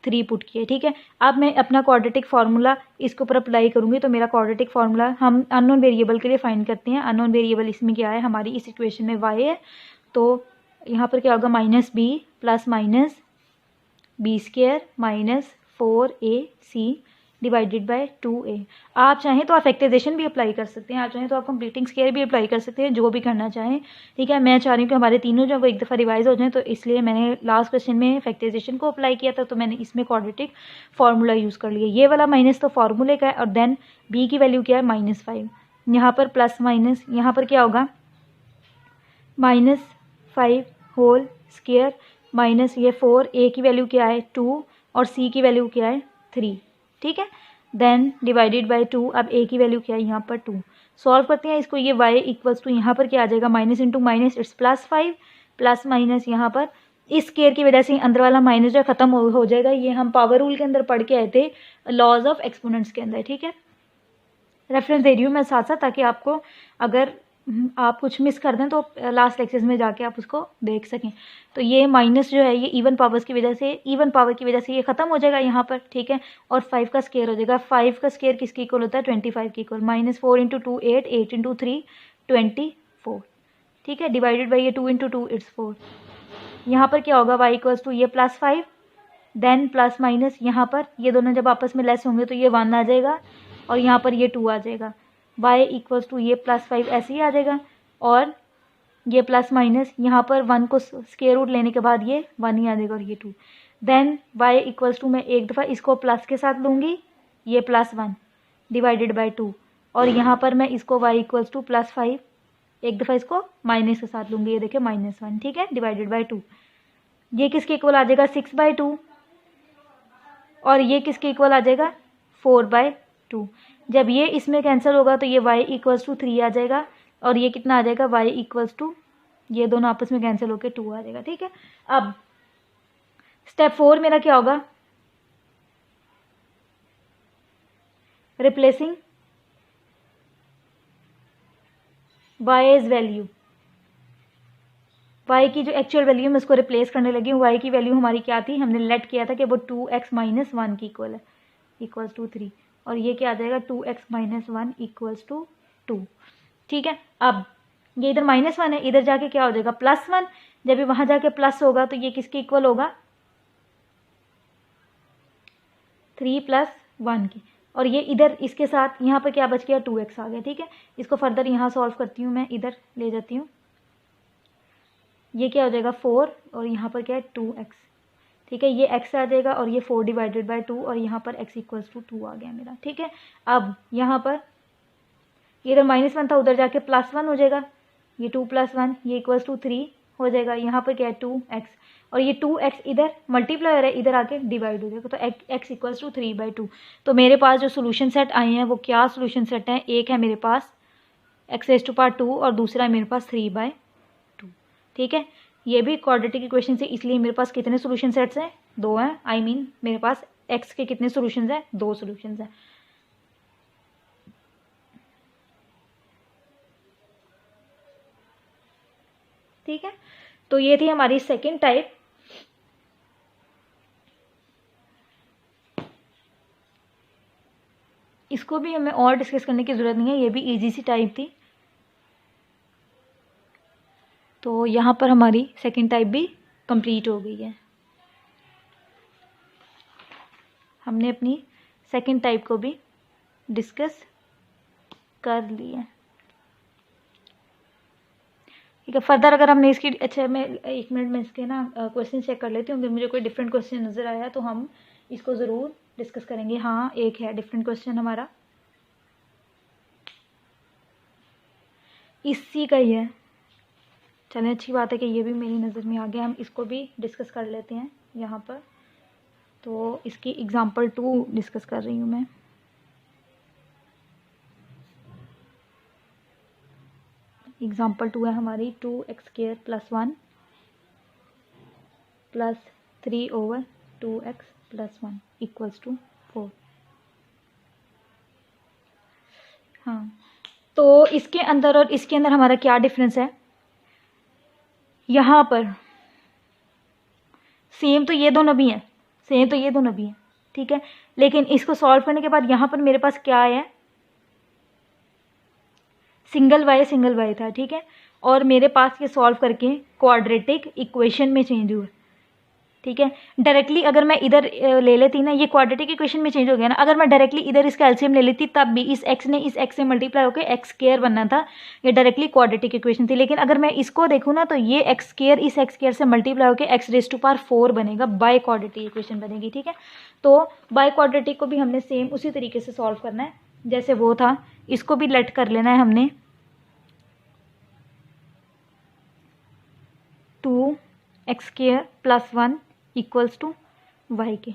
3 पुट किया। ठीक है, अब मैं अपना क्वाड्रेटिक फार्मूला इसके ऊपर अप्लाई करूँगी, तो मेरा क्वाड्रेटिक फार्मूला हम अननोन वेरिएबल के लिए फाइंड करते हैं। अननोन वेरिएबल इसमें क्या है, हमारी इस इक्वेशन में y है, तो यहाँ पर क्या होगा, -b + -b² -4ac divided by 2a। आप चाहें तो आप फैक्टराइजेशन भी अप्लाई कर सकते हैं, आप चाहें तो आप कंप्लीटिंग स्क्वायर भी अप्लाई कर सकते हैं, जो भी करना चाहें। ठीक है, मैं चाह रही हूँ कि हमारे तीनों जो वो एक दफ़ा रिवाइज हो जाएं, तो इसलिए मैंने लास्ट क्वेश्चन में फैक्टराइजेशन को अप्लाई किया था, तो मैंने इसमें क्वाड्रेटिक फार्मूला यूज़ कर लिया। ये वाला माइनस तो फार्मूले का है, और देन b की वैल्यू क्या है, -5, यहाँ पर प्लस माइनस, यहाँ पर क्या होगा, -5 होल स्क्वायर माइनस ये 4, a की वैल्यू क्या है 2, और c की वैल्यू क्या है 3। ठीक है, देन डिवाइडेड बाय 2, अब a की वैल्यू क्या है यहाँ पर 2। सॉल्व करते हैं इसको, ये y = यहाँ पर क्या आ जाएगा, minus into minus it's +5, plus minus यहाँ पर इस स्क्वायर की वजह से अंदर वाला माइनस जो खत्म हो जाएगा। ये हम पावर रूल के अंदर पढ़ के आए थे, लॉज ऑफ एक्सपोनेंट्स के अंदर। ठीक है, रेफरेंस दे रही हूँ मैं साथ साथ, ताकि आपको अगर आप कुछ मिस कर दें तो लास्ट लेक्चर्स में जाके आप उसको देख सकें। तो ये माइनस जो है ये इवन पावर की वजह से ये ख़त्म हो जाएगा यहाँ पर। ठीक है, और 5 का स्क्वायर हो जाएगा। 5 का स्क्वायर किसके इक्वल होता है, 25 के इक्वल। -4 × 2 8, 8 × 3 24। ठीक है, डिवाइडेड बाई ये 2 × 2 इट्स 4। यहाँ पर क्या होगा, y = ये +5, देन प्लस माइनस यहाँ पर ये दोनों जब आपस में लेस होंगे तो ये 1 आ जाएगा, और यहाँ पर ये 2 आ जाएगा। y = ये +5 ऐसे ही आ जाएगा, और ये प्लस माइनस यहाँ पर 1 को स्क्वायर रूट लेने के बाद ये 1 ही आ जाएगा, और ये 2। देन y = मैं एक दफ़ा इसको प्लस के साथ लूँगी, ये +1 डिवाइडेड बाय 2, और यहाँ पर मैं इसको y = +5 एक दफ़ा इसको माइनस के साथ लूँगी, ये देखिए -1। ठीक है, डिवाइडेड बाय 2। ये किसके इक्वल आ जाएगा, 6/2, और ये किसके इक्वल आ जाएगा, 4/2। जब ये इसमें कैंसिल होगा तो ये y = 3 आ जाएगा, और ये कितना आ जाएगा, y = ये दोनों आपस में कैंसिल होकर 2 आ जाएगा। ठीक है, अब स्टेप 4 मेरा क्या होगा, रिप्लेसिंग y's वैल्यू, y की जो एक्चुअल वैल्यू मैं उसको रिप्लेस करने लगी हूँ। y की वैल्यू हमारी क्या थी, हमने लेट किया था कि वो 2x - 1 की इक्वल है, = 3, और ये क्या आ जाएगा, 2x - 1 = 2। ठीक है, अब ये इधर -1 है, इधर जाके क्या हो जाएगा, +1। जब ये वहाँ जाके प्लस होगा तो ये किसके इक्वल होगा, 3 + 1 की, और ये इधर इसके साथ यहाँ पर क्या बच गया, 2x आ गया। ठीक है, इसको फर्दर यहाँ सॉल्व करती हूँ मैं, इधर ले जाती हूँ, ये क्या हो जाएगा 4, और यहाँ पर क्या है 2x। ठीक है, ये x आ जाएगा, और ये 4 डिवाइडेड बाय 2, और यहाँ पर x = 2 आ गया मेरा। ठीक है, अब यहाँ पर इधर -1 था, उधर जाके +1 हो जाएगा, ये 2 + 1 ये = 3 हो जाएगा। यहाँ पर क्या है 2x, और ये 2x इधर मल्टीप्लाई हो रहा है, इधर आके डिवाइड हो जाएगा, तो x = 3/2। तो मेरे पास जो सोल्यूशन सेट आए हैं वो क्या सोल्यूशन सेट हैं, एक है मेरे पास x⁻², और दूसरा है मेरे पास 3/2। ठीक है, ये भी क्वाड्रेटिक इक्वेशन से, इसलिए मेरे पास कितने सोल्यूशन सेट्स हैं? 2 हैं। आई मीन मेरे पास x के कितने सोल्यूशंस हैं? 2 सोल्यूशंस हैं। ठीक है, तो ये थी हमारी सेकंड टाइप। इसको भी हमें और डिस्कस करने की ज़रूरत नहीं है, ये भी इजी सी टाइप थी। तो यहाँ पर हमारी सेकंड टाइप भी कंप्लीट हो गई है। हमने अपनी सेकंड टाइप को भी डिस्कस कर लिया। ठीक है, फर्दर अगर हमने इसकी, अच्छा मैं 1 मिनट में इसके ना क्वेश्चन चेक कर लेती हूँ। अगर मुझे कोई डिफरेंट क्वेश्चन नज़र आया तो हम इसको ज़रूर डिस्कस करेंगे। हाँ, एक है डिफरेंट क्वेश्चन हमारा, इसी का ही है। चलें, अच्छी बात है कि ये भी मेरी नज़र में आ गया। हम इसको भी डिस्कस कर लेते हैं यहाँ पर। तो इसकी एग्ज़ाम्पल 2 डिस्कस कर रही हूँ मैं। एग्ज़ाम्पल 2 है हमारी 2x² + 1 + 3/2x + 1 = 4। हाँ, तो इसके अंदर और इसके अंदर हमारा क्या डिफरेंस है? यहाँ पर सेम तो ये दोनों भी हैं, सेम तो ये दोनों भी हैं। ठीक है, लेकिन इसको सॉल्व करने के बाद यहाँ पर मेरे पास क्या है? सिंगल y था। ठीक है, और मेरे पास ये सॉल्व करके क्वाड्रेटिक इक्वेशन में चेंज हुआ। ठीक है, डायरेक्टली अगर मैं इधर ले लेती ना, ये क्वाड्रेटिक इक्वेशन में चेंज हो गया ना। अगर मैं डायरेक्टली इधर इसका एलसीएम ले लेती तब भी इस x ने इस x से मल्टीप्लाई होकर x² बनना था। ये डायरेक्टली क्वाड्रेटिक इक्वेशन थी। लेकिन अगर मैं इसको देखूँ ना तो ये x² इस x² से मल्टीप्लाई होकर x⁻⁴ बनेगा, बाय क्वाड्रेटिक इक्वेशन बनेगी। ठीक है, तो बाय क्वाड्रेटिक को भी हमने सेम उसी तरीके से सॉल्व करना है जैसे वो था। इसको भी लेट कर लेना है हमने 2x² + 1 = y के।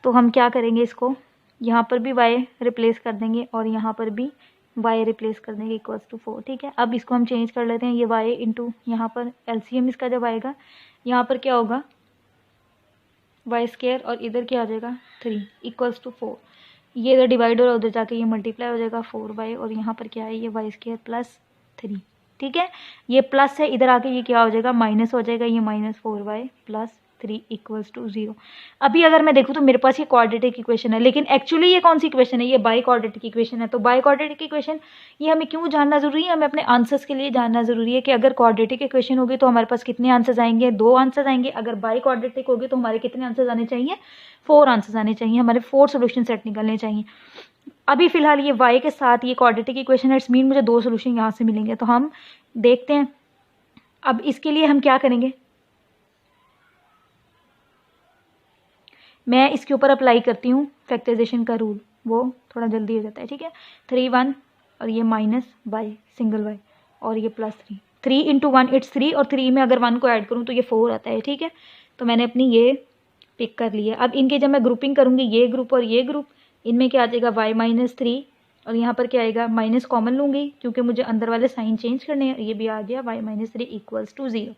तो हम क्या करेंगे, इसको यहाँ पर भी y रिप्लेस कर देंगे और यहाँ पर भी y रिप्लेस कर देंगे =4। ठीक है, अब इसको हम चेंज कर लेते हैं। ये y इंटू यहाँ पर एलसीएम इसका जब आएगा, यहाँ पर क्या होगा? y² और इधर क्या आ जाएगा? 3 = 4। ये इधर डिवाइड और उधर जाके ये मल्टीप्लाई हो जाएगा 4y, और यहाँ पर क्या है? ये y² + 3। ठीक है, ये प्लस है, इधर आके ये क्या हो जाएगा? माइनस हो जाएगा। ये -4y + 3 = 0। अभी अगर मैं देखूँ तो मेरे पास ये क्वाड्रेटिक इक्वेशन है, लेकिन एक्चुअली ये कौन सी इक्वेशन है? ये बाई क्वाड्रेटिक इक्वेशन है। तो बाई क्वाड्रेटिक इक्वेशन ये हमें क्यों जानना ज़रूरी है? हमें अपने आंसर्स के लिए जानना ज़रूरी है कि अगर क्वाड्रेटिक इक्वेशन होगी तो हमारे पास कितने आंसर्स आएंगे? 2 आंसर्स आएंगे। अगर बाई क्वाड्रेटिक होगी तो हमारे कितने आंसर्स आने चाहिए? 4 आंसर्स आने चाहिए। हमारे 4 सोल्यूशन सेट निकलने चाहिए। अभी फिलहाल ये y के साथ ये क्वाड्रेटिक इक्वेशन है, इट्स मीन मुझे 2 सोल्यूशन यहाँ से मिलेंगे। तो हम देखते हैं अब इसके लिए हम क्या करेंगे। मैं इसके ऊपर अप्लाई करती हूँ फैक्टराइजेशन का रूल, वो थोड़ा जल्दी हो जाता है। ठीक है, 3 1 और ये -y सिंगल y और ये +3, 3 × 1 इट्स 3, और 3 में अगर 1 को ऐड करूँ तो ये 4 आता है। ठीक है, तो मैंने अपनी ये पिक कर लिया। अब इनके जब मैं ग्रुपिंग करूँगी, ये ग्रुप और ये ग्रुप, इनमें क्या आ जाएगा? y -3, और यहाँ पर क्या आएगा? माइनस कॉमन लूँगी क्योंकि मुझे अंदर वाले साइन चेंज करने हैं। ये भी आ गया y -3 = 0।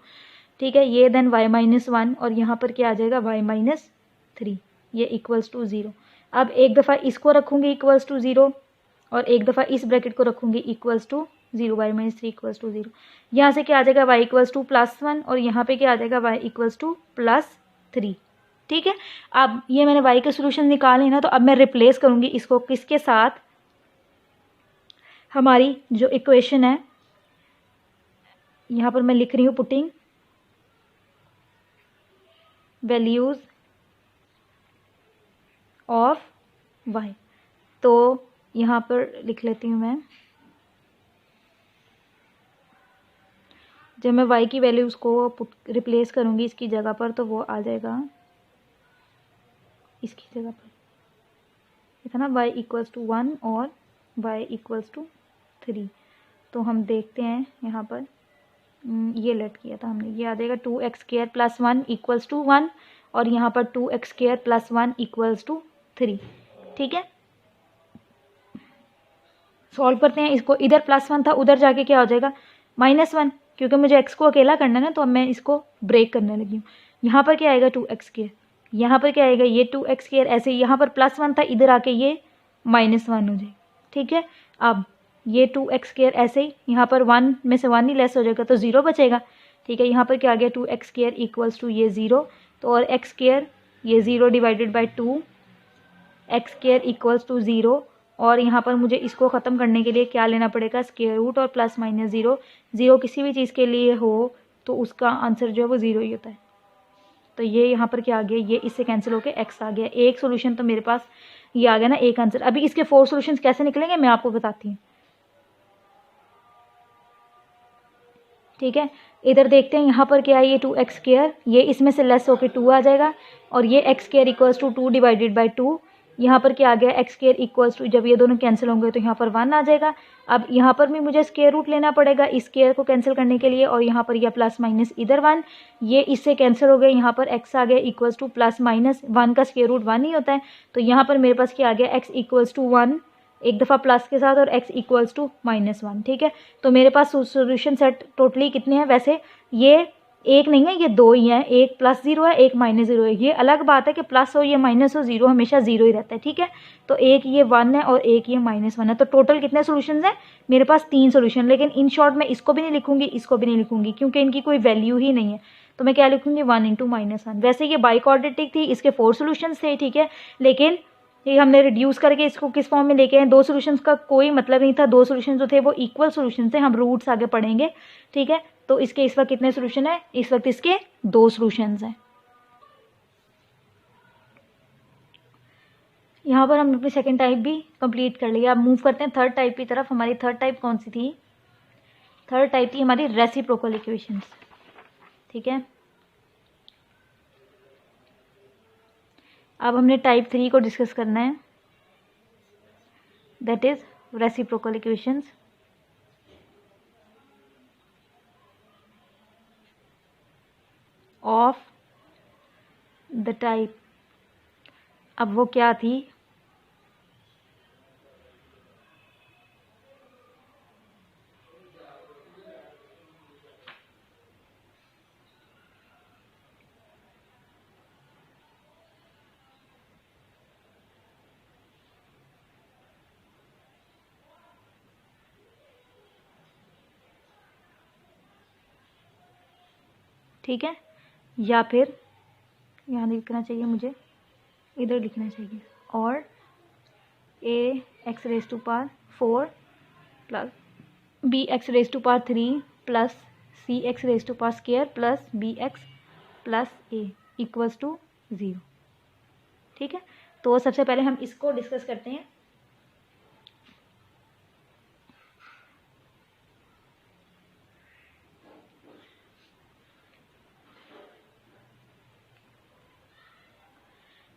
ठीक है, ये देन y -1 और यहाँ पर क्या आ जाएगा? y -3, ये = 0। अब एक दफ़ा इसको रखूँगी =0 और एक दफ़ा इस ब्रैकेट को रखूँगी =0, y -3 = 0। यहाँ से क्या आ जाएगा? y = +1 और यहाँ पे क्या आ जाएगा? y = +3। ठीक है, अब ये मैंने y के सोल्यूशन निकाले ना, तो अब मैं रिप्लेस करूँगी इसको किसके साथ? हमारी जो इक्वेशन है, यहाँ पर मैं लिख रही हूँ पुटिंग वैल्यूज़ ऑफ y। तो यहाँ पर लिख लेती हूँ मैं, जब मैं y की वैल्यूज़ को रिप्लेस करूँगी इसकी जगह पर, तो वो आ जाएगा इसकी जगह पर, ये था ना y = 1 और y = 3। तो हम देखते हैं यहाँ पर, ये लेट किया था हमने, ये आ जाएगा 2x² + 1 = 1 और यहाँ पर 2x² + 1 = 3। ठीक है, सॉल्व करते हैं इसको। इधर +1 था, उधर जाके क्या हो जाएगा -1, क्योंकि मुझे x को अकेला करना है ना, तो अब मैं इसको ब्रेक करने लगी हूँ। यहाँ पर क्या आएगा 2x², यहाँ पर क्या आएगा ये 2x², ऐसे यहाँ पर +1 था, इधर आके ये -1 हो जाए। ठीक है, अब ये 2x² ऐसे ही, यहाँ पर 1 में से 1 ही लेस हो जाएगा तो 0 बचेगा। ठीक है, यहाँ पर क्या आ गया 2x² इक्वल्स टू ये 0, तो और x² ये 0 divided by 2, x² equals to 0, और यहाँ पर मुझे इसको ख़त्म करने के लिए क्या लेना पड़ेगा, स्क्वायर रूट और +-0। 0 किसी भी चीज़ के लिए हो तो उसका आंसर जो है वो 0 ही होता है। तो ये यहाँ पर क्या आ गया, ये इससे कैंसिल होकर x आ गया। एक सोल्यूशन तो मेरे पास ये आ गया ना, एक आंसर। अभी इसके 4 सॉल्यूशंस कैसे निकलेंगे मैं आपको बताती हूँ। ठीक है, इधर देखते हैं यहाँ पर क्या है, ये 2x², ये इसमें से लेस होकर 2 आ जाएगा, और ये x² equals to 2 divided by 2, यहाँ पर क्या आ गया x² इक्वल्स टू, जब ये दोनों कैंसिल होंगे तो यहाँ पर 1 आ जाएगा। अब यहाँ पर भी मुझे स्क्वायर रूट लेना पड़ेगा इस स्क्वायर को कैंसिल करने के लिए, और यहाँ पर यह +- इधर 1, ये इससे कैंसिल हो गए, यहाँ पर x आ गया इक्वल्स टू +-1 का स्क्वायर रूट 1 ही होता है। तो यहाँ पर मेरे पास क्या आ गया, x इक्वल्स टू 1 एक दफ़ा प्लस के साथ, और x इक्वल्स टू -1। ठीक है, तो मेरे पास सॉल्यूशन सेट टोटली कितने हैं, वैसे ये एक नहीं है, ये 2 ही हैं, एक +0 है, एक -0 है। ये अलग बात है कि प्लस हो या माइनस हो, 0 हमेशा 0 ही रहता है। ठीक है, तो एक ये 1 है और एक ये -1 है। तो टोटल कितने सॉल्यूशंस हैं मेरे पास, 3 सॉल्यूशन। लेकिन इन शॉर्ट मैं इसको भी नहीं लिखूंगी, इसको भी नहीं लिखूंगी, क्योंकि इनकी कोई वैल्यू ही नहीं है। तो मैं क्या लिखूंगी, 1 × -1। वैसे ये बाइक्वाड्रेटिक थी, इसके 4 सॉल्यूशंस थे। ठीक है, लेकिन ये हमने रिड्यूस करके इसको किस फॉर्म में लेके आए, 2 सॉल्यूशंस का कोई मतलब नहीं था। 2 सॉल्यूशन जो थे वो इक्वल सॉल्यूशन थे, हम रूट्स आगे पढ़ेंगे। ठीक है, तो इसके इस वक्त कितने सॉल्यूशन है, इस वक्त इसके 2 सॉल्यूशंस हैं। यहाँ पर हमने अपनी सेकंड टाइप भी कंप्लीट कर लिया। अब मूव करते हैं थर्ड टाइप की तरफ। हमारी थर्ड टाइप कौन सी थी, थर्ड टाइप थी हमारी रेसिप्रोकल इक्वेशंस। ठीक है, अब हमने टाइप 3 को डिस्कस करना है, that is reciprocal equations. Of the type, अब वो क्या थी, ठीक है, या फिर यहाँ लिखना चाहिए मुझे, इधर लिखना चाहिए, और ax⁴ plus bx⁴ plus cx⁴² plus bx plus a equals to 0। ठीक है, तो सबसे पहले हम इसको डिस्कस करते हैं।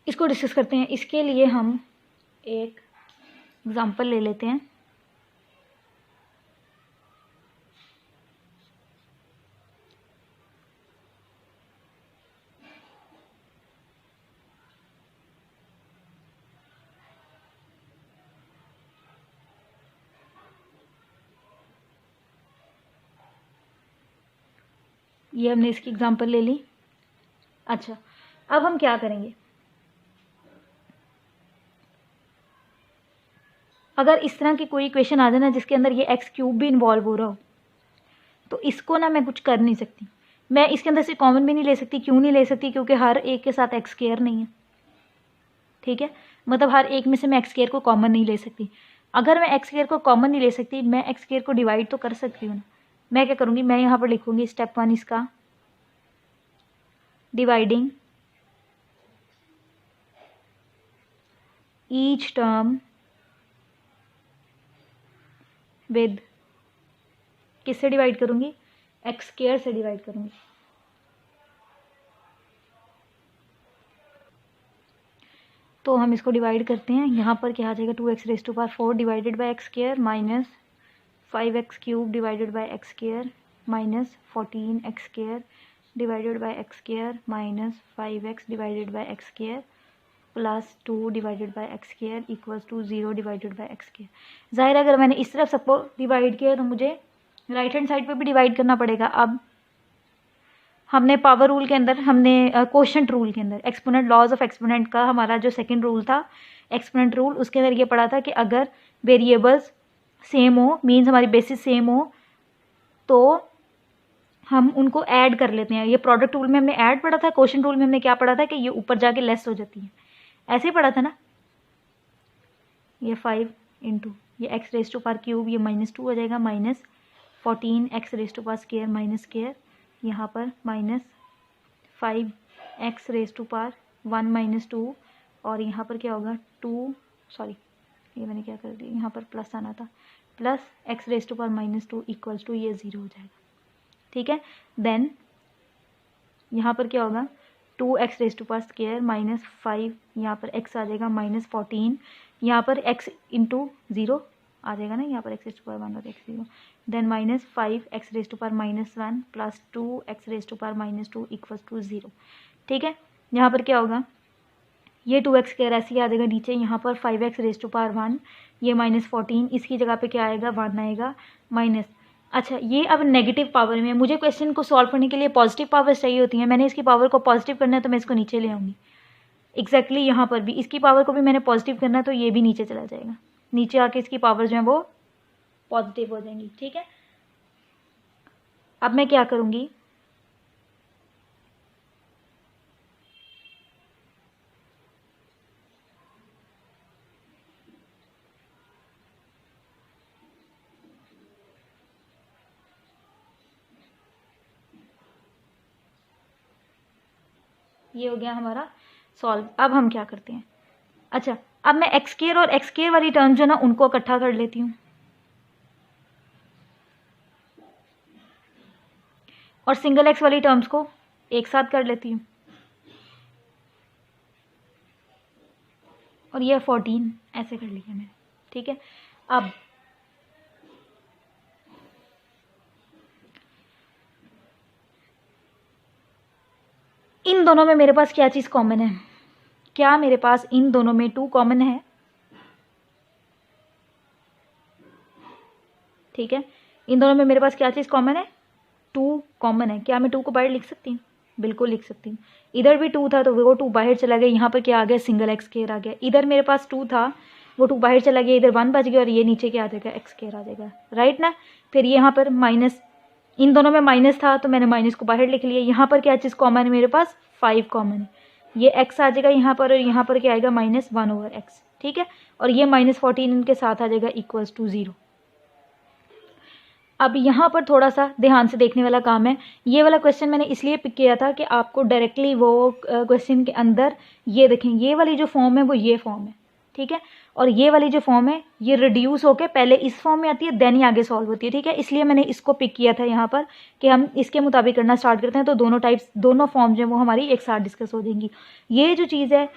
इसको डिस्कस करते हैं, इसके लिए हम एक एग्जांपल ले लेते हैं। ये हमने इसकी एग्जांपल ले ली। अच्छा, अब हम क्या करेंगे, अगर इस तरह की कोई इक्वेशन आ जाए ना जिसके अंदर ये x³ भी इन्वॉल्व हो रहा हो, तो इसको ना मैं कुछ कर नहीं सकती। मैं इसके अंदर से कॉमन भी नहीं ले सकती। क्यों नहीं ले सकती, क्योंकि हर एक के साथ x² नहीं है। ठीक है, मतलब हर एक में से मैं x² को कॉमन नहीं ले सकती। अगर मैं x² को कॉमन नहीं ले सकती, मैं x² को डिवाइड तो कर सकती हूँ। मैं क्या करूँगी, मैं यहाँ पर लिखूँगी स्टेप 1 इसका, डिवाइडिंग ईच टर्म विद, किससे डिवाइड करूँगी, x² से डिवाइड करूँगी। तो हम इसको डिवाइड करते हैं। यहाँ पर क्या आ जाएगा, 2x⁴ divided by x² minus 5x³ divided by x² minus 14x² divided by x² minus 5x divided by x²। Plus 2 divided by x square equals to 0 divided by x square. ज़ाहिर है अगर मैंने इस तरफ सबको डिवाइड किया तो मुझे राइट हैंड साइड पे भी डिवाइड करना पड़ेगा। अब हमने पावर रूल के अंदर, हमने कोशेंट रूल के अंदर, एक्सपोनेंट, लॉज ऑफ एक्सपोनेंट का हमारा जो सेकंड रूल था एक्सपोनेंट रूल, उसके अंदर ये पढ़ा था कि अगर वेरिएबल्स सेम हो, मीन्स हमारी बेसिस सेम हो, तो हम उनको ऐड कर लेते हैं। ये प्रोडक्ट रूल में हमने ऐड पढ़ा था, कोशेंट रूल में हमने क्या पढ़ा था कि ये ऊपर जाके लेस हो जाती है, ऐसे ही पढ़ा था ना। ये 5 इंटू ये x raise to power cube, ये -2 हो जाएगा, -14 x raise to power square minus square, यहाँ पर -5 एक्स रेस टू पावर 1 - 2, और यहाँ पर क्या होगा 2, सॉरी ये मैंने क्या कर दिया, यहाँ पर प्लस आना था, plus x raise to power -2 equals to ये 0 हो जाएगा। ठीक है, देन यहाँ पर क्या होगा 2 x raise to power square -5, यहाँ पर x आ जाएगा -14, यहाँ पर x इंटू 0 आ जाएगा ना, यहाँ पर एक्स रेस टू पावर 1 और x 0, then -5 x raise to power -1 plus 2 x raise to power -2 equals to 0। ठीक है, यहाँ पर क्या होगा, ये 2x स्क्वायर ऐसे ही आ जाएगा नीचे, यहाँ पर 5 एक्स रेस टू पावर 1, ये -14, इसकी जगह पे क्या आएगा 1 आएगा, माइनस। अच्छा, ये अब नेगेटिव पावर में है, मुझे क्वेश्चन को सॉल्व करने के लिए पॉजिटिव पावर चाहिए होती है, मैंने इसकी पावर को पॉजिटिव करना है तो मैं इसको नीचे ले आऊँगी। एग्जैक्टली यहाँ पर भी इसकी पावर को भी मैंने पॉजिटिव करना है तो ये भी नीचे चला जाएगा, नीचे आके इसकी पावर जो है वो पॉजिटिव हो जाएंगी। ठीक है, अब मैं क्या करूँगी, ये हो गया हमारा सॉल्व। अब हम क्या करते हैं, अच्छा अब मैं एक्स स्क्वायर और एक्स स्क्वायर वाली टर्म जो ना उनको इकट्ठा कर लेती हूँ, और सिंगल एक्स वाली टर्म्स को एक साथ कर लेती हूँ, और ये 14 ऐसे कर लिया मैंने। ठीक है, अब इन दोनों में मेरे पास क्या चीज़ कॉमन है, क्या मेरे पास इन दोनों में 2 कॉमन है। ठीक है, इन दोनों में मेरे पास क्या चीज़ कॉमन है, 2 कॉमन है। क्या मैं 2 को बाहर लिख सकती हूँ, बिल्कुल लिख सकती हूँ। इधर भी 2 था तो वो 2 बाहर चला गया, यहाँ पर क्या आ गया सिंगल एक्स स्क्वायर आ गया। इधर मेरे पास 2 था, वो 2 बाहर चला गया, इधर 1 बच गया, और ये नीचे क्या आ जाएगा एक्स स्क्वायर आ जाएगा, राइट ना। फिर यहाँ पर माइनस, इन दोनों में माइनस था तो मैंने माइनस को बाहर लिख लिया। यहाँ पर क्या चीज़ कॉमन है मेरे पास, 5 कॉमन है, ये x आ जाएगा यहाँ पर, और यहाँ पर क्या आएगा -1/x। ठीक है, और ये -14 इनके साथ आ जाएगा इक्वल्स टू 0। अब यहाँ पर थोड़ा सा ध्यान से देखने वाला काम है। ये वाला क्वेश्चन मैंने इसलिए पिक किया था कि आपको डायरेक्टली वो क्वेश्चन के अंदर ये देखें, ये वाली जो फॉर्म है वो ये फॉर्म है। ठीक है, और ये वाली जो फॉर्म है ये रिड्यूस होकर पहले इस फॉर्म में आती है, देन ही आगे सॉल्व होती है। ठीक है, इसलिए मैंने इसको पिक किया था यहाँ पर कि हम इसके मुताबिक करना स्टार्ट करते हैं तो दोनों टाइप्स, दोनों फॉर्म जो है वो हमारी एक साथ डिस्कस हो जाएंगी। ये जो चीज़ है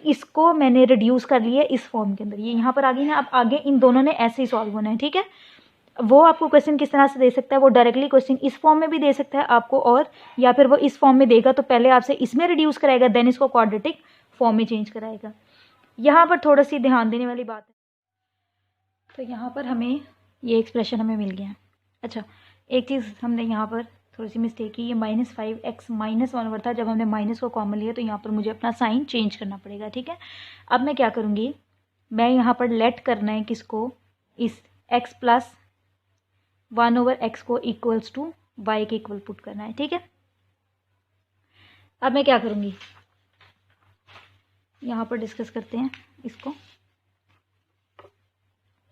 इसको मैंने रिड्यूस कर लिया इस फॉर्म के अंदर, ये यहाँ पर आ गई ना। अब आगे इन दोनों ने ऐसे ही सॉल्व होना है। ठीक है, वो आपको क्वेश्चन किस तरह से दे सकता है, वो डायरेक्टली क्वेश्चन इस फॉर्म में भी दे सकता है आपको, और या फिर वो इस फॉर्म में देगा तो पहले आपसे इसमें रिड्यूस कराएगा, देन इसको क्वाड्रेटिक फॉर्म में चेंज कराएगा। यहाँ पर थोड़ा सी ध्यान देने वाली बात है। तो यहाँ पर हमें ये एक्सप्रेशन हमें मिल गया। अच्छा, एक चीज़ हमने यहाँ पर थोड़ी सी मिस्टेक की, ये -5x -1 था, जब हमने माइनस को कॉमन लिया तो यहाँ पर मुझे अपना साइन चेंज करना पड़ेगा। ठीक है, अब मैं क्या करूँगी, मैं यहाँ पर लेट करना है किसको, इस x + 1/x को इक्वल्स टू y के इक्वल पुट करना है। ठीक है, अब मैं क्या करूँगी, यहाँ पर डिस्कस करते हैं इसको।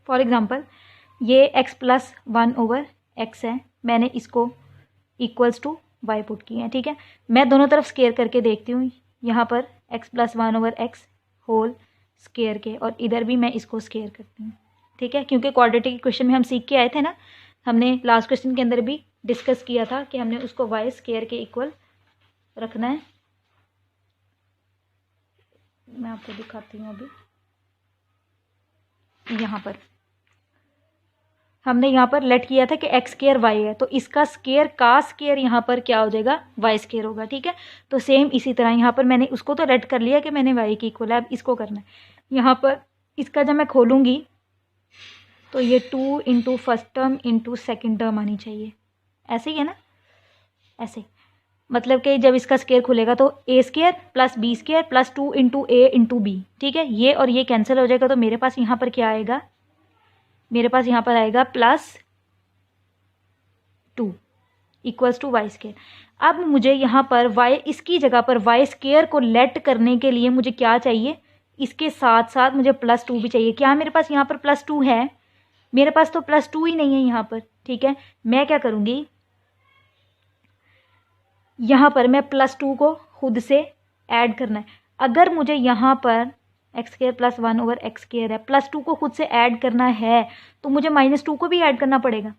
फॉर एग्जांपल ये x + 1/x है, मैंने इसको इक्वल्स टू y पुट किया है। ठीक है, मैं दोनों तरफ स्केयर करके देखती हूँ, यहाँ पर x + 1/x होल स्केयर के, और इधर भी मैं इसको स्केयर करती हूँ। ठीक है, क्योंकि क्वाड्रेटिक इक्वेशन में हम सीख के आए थे ना, हमने लास्ट क्वेश्चन के अंदर भी डिस्कस किया था कि हमने उसको y स्केयर के इक्वल रखना है। मैं आपको दिखाती हूँ अभी, यहाँ पर हमने यहाँ पर लेट किया था कि एक्स स्केयर वाई है, तो इसका स्केयर का स्केयर यहाँ पर क्या हो जाएगा, वाई स्केयर होगा। ठीक है, तो सेम इसी तरह यहाँ पर मैंने उसको तो लेट कर लिया कि मैंने वाई की इक्वल है, अब इसको करना है। यहाँ पर इसका जब मैं खोलूँगी तो ये 2 into first term into second term आनी चाहिए, ऐसे ही है ना, ऐसे। मतलब कि जब इसका स्केयर खुलेगा तो a square plus b square plus 2 into a into b. ठीक है, ये और ये कैंसिल हो जाएगा, तो मेरे पास यहाँ पर क्या आएगा, मेरे पास यहाँ पर आएगा +2 इक्वल्स टू वाई स्केयर। अब मुझे यहाँ पर वाई, इसकी जगह पर वाई स्केयर को लेट करने के लिए मुझे क्या चाहिए, इसके साथ साथ मुझे +2 भी चाहिए। क्या मेरे पास यहाँ पर +2 है, मेरे पास तो +2 ही नहीं है यहाँ पर। ठीक है, मैं क्या करूँगी, यहाँ पर मैं +2 को खुद से ऐड करना है। अगर मुझे यहाँ पर x square plus 1 over x square है, +2 को खुद से ऐड करना है तो मुझे -2 को भी ऐड करना पड़ेगा।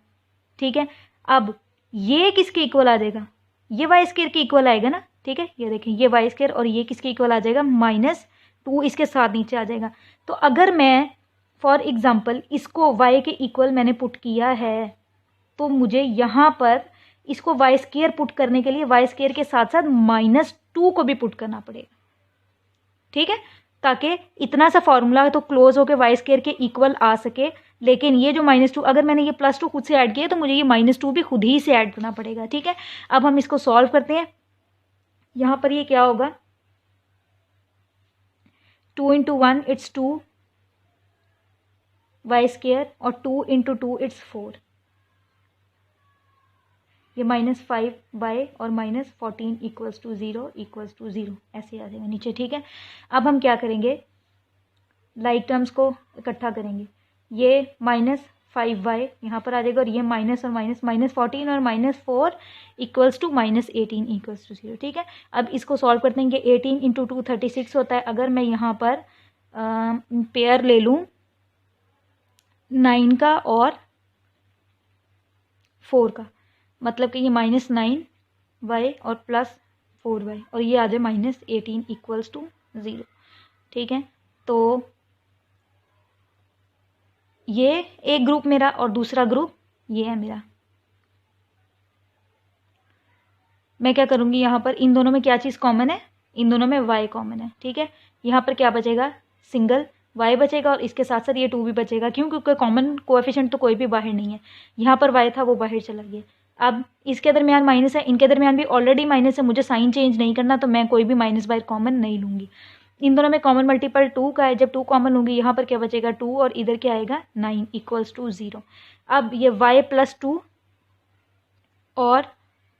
ठीक है, अब ये किसके इक्वल आ जाएगा, ये वाई स्केयर के इक्वल आएगा ना। ठीक है, ये देखें, ये वाई स्केयर और ये किसके इक्वल आ जाएगा, -2 इसके साथ नीचे आ जाएगा। तो अगर मैं फॉर एग्जाम्पल इसको वाई के इक्वल मैंने पुट किया है, तो मुझे यहाँ पर इसको वाई स्केयर पुट करने के लिए वाई स्केयर के साथ साथ -2 को भी पुट करना पड़ेगा। ठीक है, ताकि इतना सा फॉर्मूला तो क्लोज होकर वाई स्केयर के इक्वल आ सके। लेकिन ये जो -2, अगर मैंने ये +2 खुद से ऐड किया तो मुझे ये -2 भी खुद ही से ऐड करना पड़ेगा। ठीक है, अब हम इसको सॉल्व करते हैं। यहाँ पर ये क्या होगा, 2 इंटू 1 इट्स 2 वाई स्केयर और 2 इंटू 2 इट्स 4। ये -5 बाय और -14 इक्वल्स टू 0 ऐसे आ जाएगा नीचे। ठीक है, अब हम क्या करेंगे, लाइक टर्म्स को इकट्ठा करेंगे। ये -5y यहाँ पर आ जाएगा और ये माइनस और माइनस, -14 और -4 इक्वल्स टू -18 इक्वल्स टू 0। ठीक है, अब इसको सॉल्व करते हैं। 18 इंटू 2 36 होता है। अगर मैं यहाँ पर पेयर ले लूँ 9 का और 4 का, मतलब कि ये -9y और +4y और ये आ जाए -18 इक्वल्स टू 0। ठीक है, तो ये एक ग्रुप मेरा और दूसरा ग्रुप ये है मेरा। मैं क्या करूँगी, यहाँ पर इन दोनों में क्या चीज़ कॉमन है, इन दोनों में y कॉमन है। ठीक है, यहाँ पर क्या बचेगा, सिंगल y बचेगा और इसके साथ साथ ये 2 भी बचेगा। क्यों, क्योंकि कॉमन कोएफिशिएंट तो कोई भी बाहर नहीं है। यहाँ पर y था वो बाहर चला गया। अब इसके दरमियान माइनस है, इनके दरमियान भी ऑलरेडी माइनस है, मुझे साइन चेंज नहीं करना, तो मैं कोई भी माइनस बाहर कॉमन नहीं लूँगी। इन दोनों में कॉमन मल्टीपल 2 का है, जब 2 कॉमन लूँगी यहाँ पर क्या बचेगा 2 और इधर क्या आएगा 9 इक्वल्स टू 0। अब ये y +2 और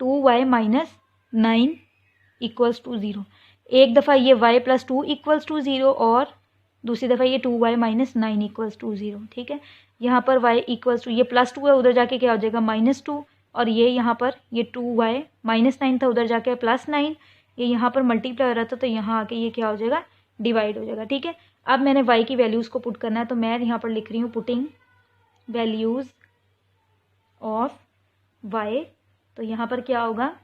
2y -9 इक्वल्स टू 0। एक दफ़ा ये y +2 इक्वल्स टू 0 और दूसरी दफ़ा ये 2y -9 इक्वल्स टू 0। ठीक है, यहाँ पर y इक्वल्स टू, ये +2 है, उधर जाके क्या हो जाएगा -2 और ये यहाँ पर ये 2y -9 था, उधर जाके +9, ये यहाँ पर मल्टीप्लाई हो रहा था तो यहाँ आके ये क्या हो जाएगा, डिवाइड हो जाएगा। ठीक है, अब मैंने y की वैल्यूज़ को पुट करना है, तो मैं यहाँ पर लिख रही हूँ पुटिंग वैल्यूज़ ऑफ y। तो यहाँ पर क्या होगा,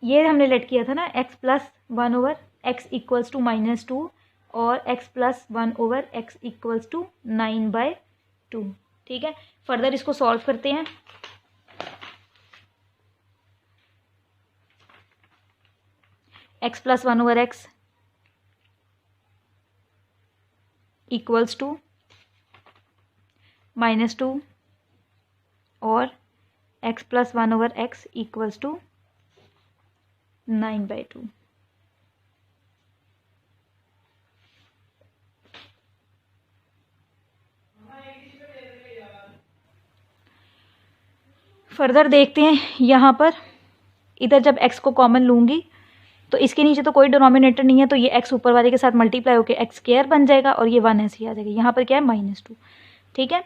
ये हमने लेट किया था ना x + 1 over x equals to -2 और x + 1 over x equals to 9/2। ठीक है, फर्दर इसको सॉल्व करते हैं। x + 1 over x equals to -2 और x + 1 over x equals to 9/2। Further देखते हैं यहाँ पर, इधर जब x को कॉमन लूँगी तो इसके नीचे तो कोई डिनोमिनेटर नहीं है, तो ये x ऊपर वाले के साथ मल्टीप्लाई होकर x स्क्वायर बन जाएगा और ये 1 ऐसे ही आ जाएगा। यहाँ पर क्या है -2। ठीक है,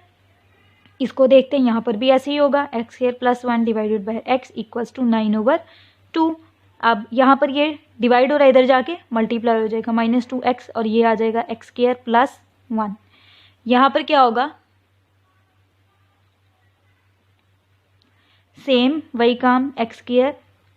इसको देखते हैं, यहाँ पर भी ऐसे ही होगा, x² + 1 divided by x equals to 9/2। अब यहाँ पर ये डिवाइड हो रहा है, इधर जाके मल्टीप्लाई हो जाएगा -2x और ये आ जाएगा x² + 1। यहाँ पर क्या होगा, सेम वही काम, x²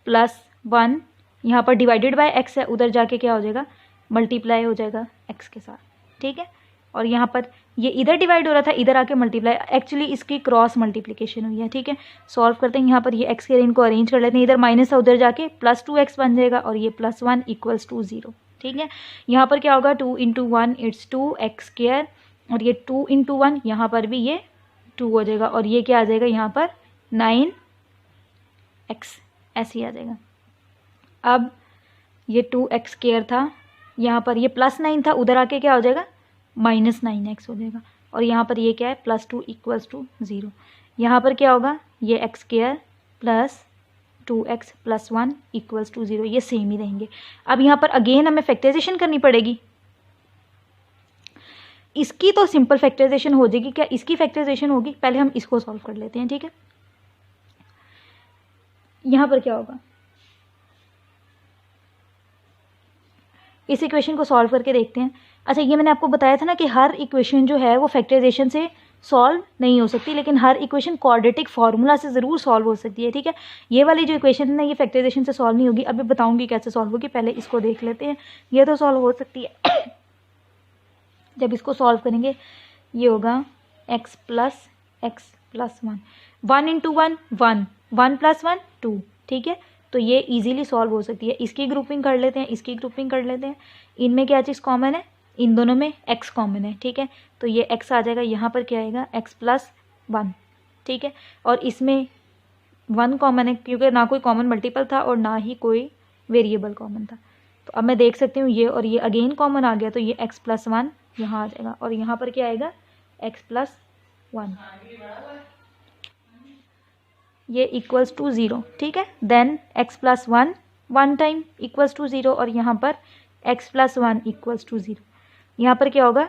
+ 1 यहाँ पर डिवाइडेड बाय x है, उधर जाके क्या हो जाएगा, मल्टीप्लाई हो जाएगा x के साथ। ठीक है, और यहाँ पर ये इधर डिवाइड हो रहा था, इधर आके मल्टीप्लाई, एक्चुअली इसकी क्रॉस मल्टीप्लिकेशन हुई है, ठीक है। सॉल्व करते हैं, यहाँ पर ये एक्स के इनको अरेंज कर लेते हैं, इधर माइनस था उधर जाके +2x बन जाएगा और ये +1 = 0, ठीक है। यहाँ पर क्या होगा, 2 × 1 इट्स 2x² और ये 2 × 1 यहाँ पर भी ये 2 हो जाएगा और ये क्या आ जाएगा यहाँ पर 9x, ऐसे ही आ जाएगा। अब ये 2x² था, यहाँ पर ये +9 था, उधर आके क्या हो जाएगा -9x हो जाएगा और यहाँ पर ये क्या है +2 = 0। यहाँ पर क्या होगा, ये x² + 2x + 1 = 0, ये सेम ही रहेंगे। अब यहाँ पर अगेन हमें फैक्टराइजेशन करनी पड़ेगी। इसकी तो सिंपल फैक्टराइजेशन हो जाएगी, क्या इसकी फैक्टराइजेशन होगी? पहले हम इसको सॉल्व कर लेते हैं, ठीक है। यहाँ पर क्या होगा, इस इक्वेशन को सॉल्व करके देखते हैं। अच्छा, ये मैंने आपको बताया था ना कि हर इक्वेशन जो है वो फैक्टराइजेशन से सॉल्व नहीं हो सकती, लेकिन हर इक्वेशन क्वाड्रेटिक फार्मूला से ज़रूर सॉल्व हो सकती है, ठीक है। ये वाली जो इक्वेशन है ना, ये फैक्टराइजेशन से सॉल्व नहीं होगी। अभी बताऊंगी कैसे सॉल्व होगी, पहले इसको देख लेते हैं। ये तो सॉल्व हो सकती है। जब इसको सॉल्व करेंगे ये होगा x + x + 1, 1 × 1 1, 1 + 1 2, ठीक है। तो ये इजीली सॉल्व हो सकती है। इसकी ग्रुपिंग कर लेते हैं, इसकी ग्रुपिंग कर लेते हैं। इनमें क्या चीज़ कॉमन है, इन दोनों में x कॉमन है, ठीक है। तो ये x आ जाएगा, यहाँ पर क्या आएगा x + 1, ठीक है। और इसमें 1 कॉमन है क्योंकि ना कोई कॉमन मल्टीपल था और ना ही कोई वेरिएबल कॉमन था। तो अब मैं देख सकती हूँ ये और ये अगेन कॉमन आ गया, तो ये x + 1 यहाँ आ जाएगा और यहाँ पर क्या आएगा x + 1, ये = 0, ठीक है। देन x + 1 1 टाइम = 0 और यहाँ पर x + 1 = 0। यहाँ पर क्या होगा,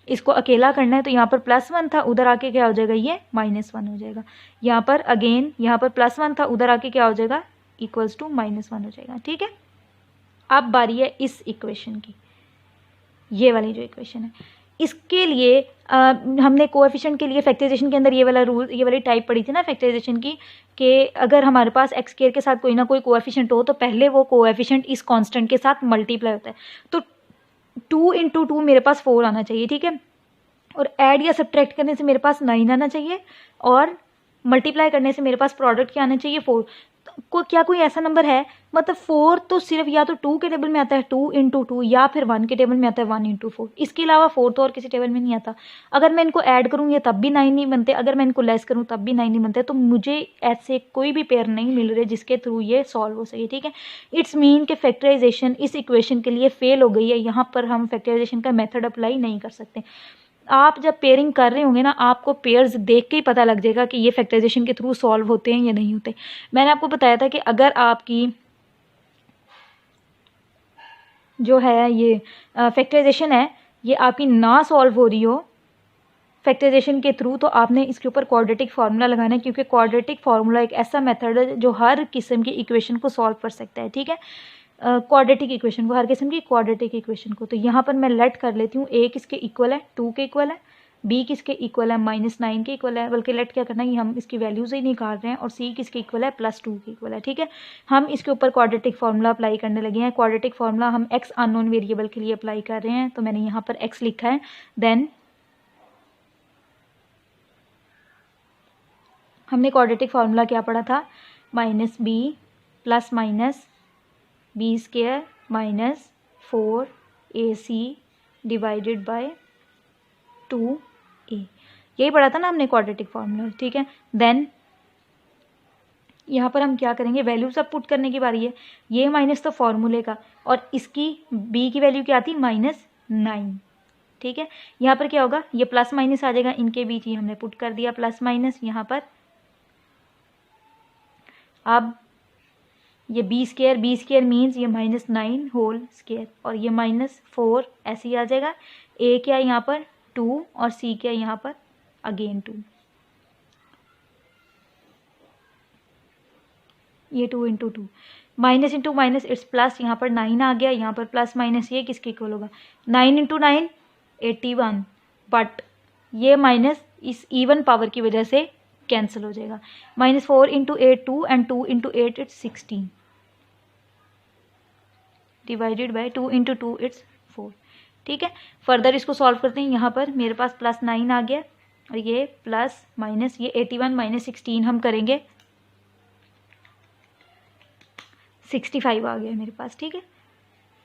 इसको अकेला करना है तो यहाँ पर +1 था, उधर आके क्या हो जाएगा, ये -1 हो जाएगा। यहाँ पर अगेन यहाँ पर +1 था, उधर आके क्या हो जाएगा -1 हो जाएगा, ठीक है। अब बारी है इस इक्वेशन की, ये वाली जो इक्वेशन है, इसके लिए हमने कोएफिशिएंट के लिए फैक्टराइजेशन के अंदर ये वाला रूल, ये वाली टाइप पढ़ी थी ना फैक्टराइजेशन की, कि अगर हमारे पास x² के साथ कोई ना कोई कोएफिशिएंट हो तो पहले वो कोएफिशिएंट इस कांस्टेंट के साथ मल्टीप्लाई होता है। तो 2 × 2 मेरे पास 4 आना चाहिए, ठीक है। और ऐड या सब्ट्रैक्ट करने से मेरे पास 9 आना चाहिए और मल्टीप्लाई करने से मेरे पास प्रोडक्ट क्या आना चाहिए 4। को क्या कोई ऐसा नंबर है, मतलब 4 तो सिर्फ या तो 2 के टेबल में आता है 2 × 2 या फिर 1 के टेबल में आता है 1 × 4, इसके अलावा 4 तो और किसी टेबल में नहीं आता। अगर मैं इनको ऐड करूँ ये तब भी 9 नहीं बनते, अगर मैं इनको लेस करूँ तब भी 9 नहीं बनते। तो मुझे ऐसे कोई भी पेयर नहीं मिल रहे जिसके थ्रू ये सॉल्व हो सके, ठीक है। इट्स मीन कि फैक्टराइजेशन इस इक्वेशन के लिए फेल हो गई है, यहाँ पर हम फैक्टराइजेशन का मेथड अप्लाई नहीं कर सकते। आप जब पेयरिंग कर रहे होंगे ना, आपको पेयर्स देख के ही पता लग जाएगा कि ये फैक्टराइजेशन के थ्रू सॉल्व होते हैं या नहीं होते। मैंने आपको बताया था कि अगर आपकी जो है ये फैक्टराइजेशन है, ये आपकी ना सॉल्व हो रही हो फैक्टराइजेशन के थ्रू, तो आपने इसके ऊपर क्वाड्रेटिक फार्मूला लगाना है, क्योंकि क्वाड्रेटिक फार्मूला एक ऐसा मेथड है जो हर किस्म की इक्वेशन को सॉल्व कर सकता है, ठीक है। क्वाड्रेटिक इक्वेशन को, हर किस्म की क्वाड्रेटिक इक्वेशन को। तो यहाँ पर मैं लेट कर लेती हूँ, a किसके इक्वल है 2 के इक्वल है, b किसके इक्वल है -9 के इक्वल है, बल्कि लेट क्या करना है, हम इसकी वैल्यूज ही निकाल रहे हैं, और c किसके इक्वल है +2 के इक्वल है, ठीक है। हम इसके ऊपर क्वाड्रेटिक फार्मूला अप्लाई करने लगे हैं। क्वाड्रेटिक फार्मूला हम x अननोन वेरिएबल के लिए अप्लाई कर रहे हैं, तो मैंने यहाँ पर x लिखा है। देन हमने क्वाड्रेटिक फार्मूला क्या पढ़ा था, -b ± b² - 4ac divided by 2a, यही पढ़ा था ना हमने क्वाड्रेटिक फार्मूला, ठीक है। देन यहाँ पर हम क्या करेंगे, वैल्यूज अब पुट करने की बारी है। ये माइनस तो फार्मूले का, और इसकी b की वैल्यू क्या आती -9, ठीक है। यहाँ पर क्या होगा, ये प्लस माइनस आ जाएगा, इनके बीच ही हमने पुट कर दिया +- यहाँ पर। अब ये b² मीन्स ये -9 होल स्क्वायर, और ये -4 ऐसे ही आ जाएगा। a क्या है यहाँ पर 2 और c क्या है यहाँ पर अगेन 2, ये 2 × 2 minus into minus it's plus, यहाँ पर 9 आ गया, यहाँ पर प्लस माइनस ये किसके इक्वल होगा 9 × 9 81, बट ये माइनस इस इवन पावर की वजह से कैंसिल हो जाएगा। -4 × 8 2 and 2 × 8 it's 16 divided by 2 × 2 it's 4। ठीक है। फर्दर इसको सॉल्व करते हैं। यहाँ पर मेरे पास +9 आ गया और ये प्लस माइनस ये 81 माइनस 16 हम करेंगे 65 आ गया मेरे पास, ठीक है।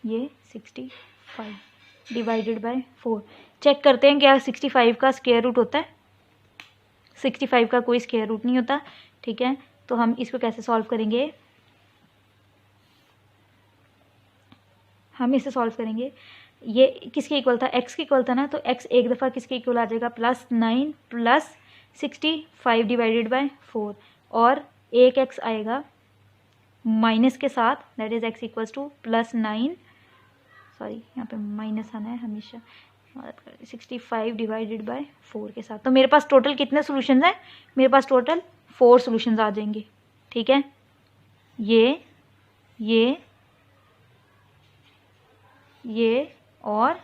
ये 65 डिवाइडेड बाय 4। चेक करते हैं क्या 65 का स्क्वायर रूट होता है। 65 का कोई स्क्वायर रूट नहीं होता, ठीक है। तो हम इसको कैसे सॉल्व करेंगे, हम इसे सॉल्व करेंगे। ये किसके इक्वल था, x के इक्वल था ना, तो x एक दफ़ा किसके इक्वल आ जाएगा +9 प्लस 65 डिवाइडेड बाय 4 और एक x आएगा माइनस के साथ, that is x equals to +9, sorry यहाँ पे माइनस आना है हमेशा, 65 डिवाइडेड बाय 4 के साथ। तो मेरे पास टोटल कितने सॉल्यूशंस हैं, मेरे पास टोटल 4 सॉल्यूशंस आ जाएंगे, ठीक है। ये और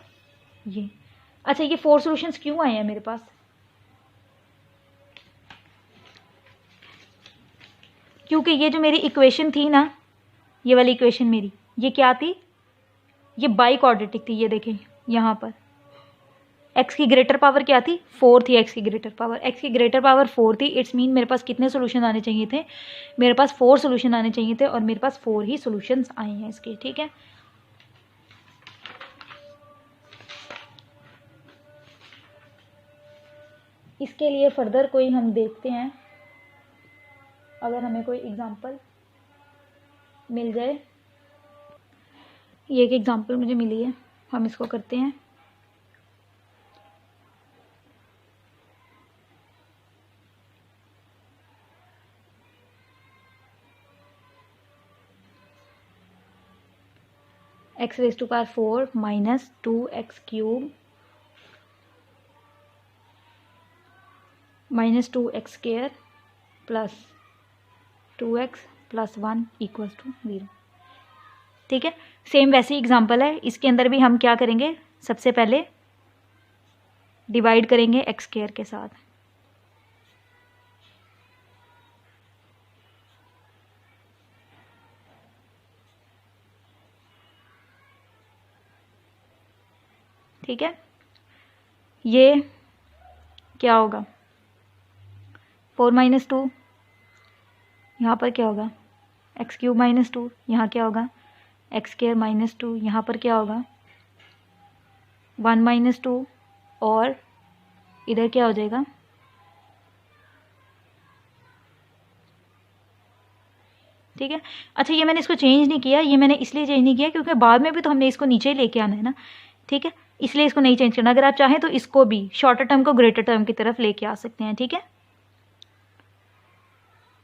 ये। अच्छा, ये 4 सॉल्यूशंस क्यों आए हैं मेरे पास, क्योंकि ये जो मेरी इक्वेशन थी ना, ये वाली इक्वेशन मेरी, ये क्या थी, ये बाई क्वाड्रेटिक थी। ये देखें यहाँ पर x की ग्रेटर पावर क्या थी, 4 थी। x की ग्रेटर पावर 4 थी। इट्स मीन मेरे पास कितने सॉल्यूशन आने चाहिए थे, मेरे पास 4 सॉल्यूशन आने चाहिए थे और मेरे पास 4 ही सॉल्यूशंस आए हैं इसके, ठीक है। इसके लिए फर्दर कोई हम देखते हैं, अगर हमें कोई एग्जांपल मिल जाए। ये एक एग्जांपल मुझे मिली है, हम इसको करते हैं। x⁴ minus 2x cube minus 2x square plus 2x + 1 = 0, ठीक है। सेम वैसी एग्जांपल है, इसके अंदर भी हम क्या करेंगे, सबसे पहले डिवाइड करेंगे x² के साथ, ठीक है। ये क्या होगा 4 - 2, यहाँ पर क्या होगा x³ - 2, यहाँ क्या होगा x² - 2, यहाँ पर क्या होगा 1 - 2 और इधर क्या हो जाएगा, ठीक है। अच्छा, ये मैंने इसको चेंज नहीं किया, ये मैंने इसलिए चेंज नहीं किया क्योंकि बाद में भी तो हमने इसको नीचे ही लेके आना है ना, ठीक है। इसलिए इसको नहीं चेंज करना। अगर आप चाहें तो इसको भी शॉर्टर टर्म को ग्रेटर टर्म की तरफ लेके आ सकते हैं, ठीक है।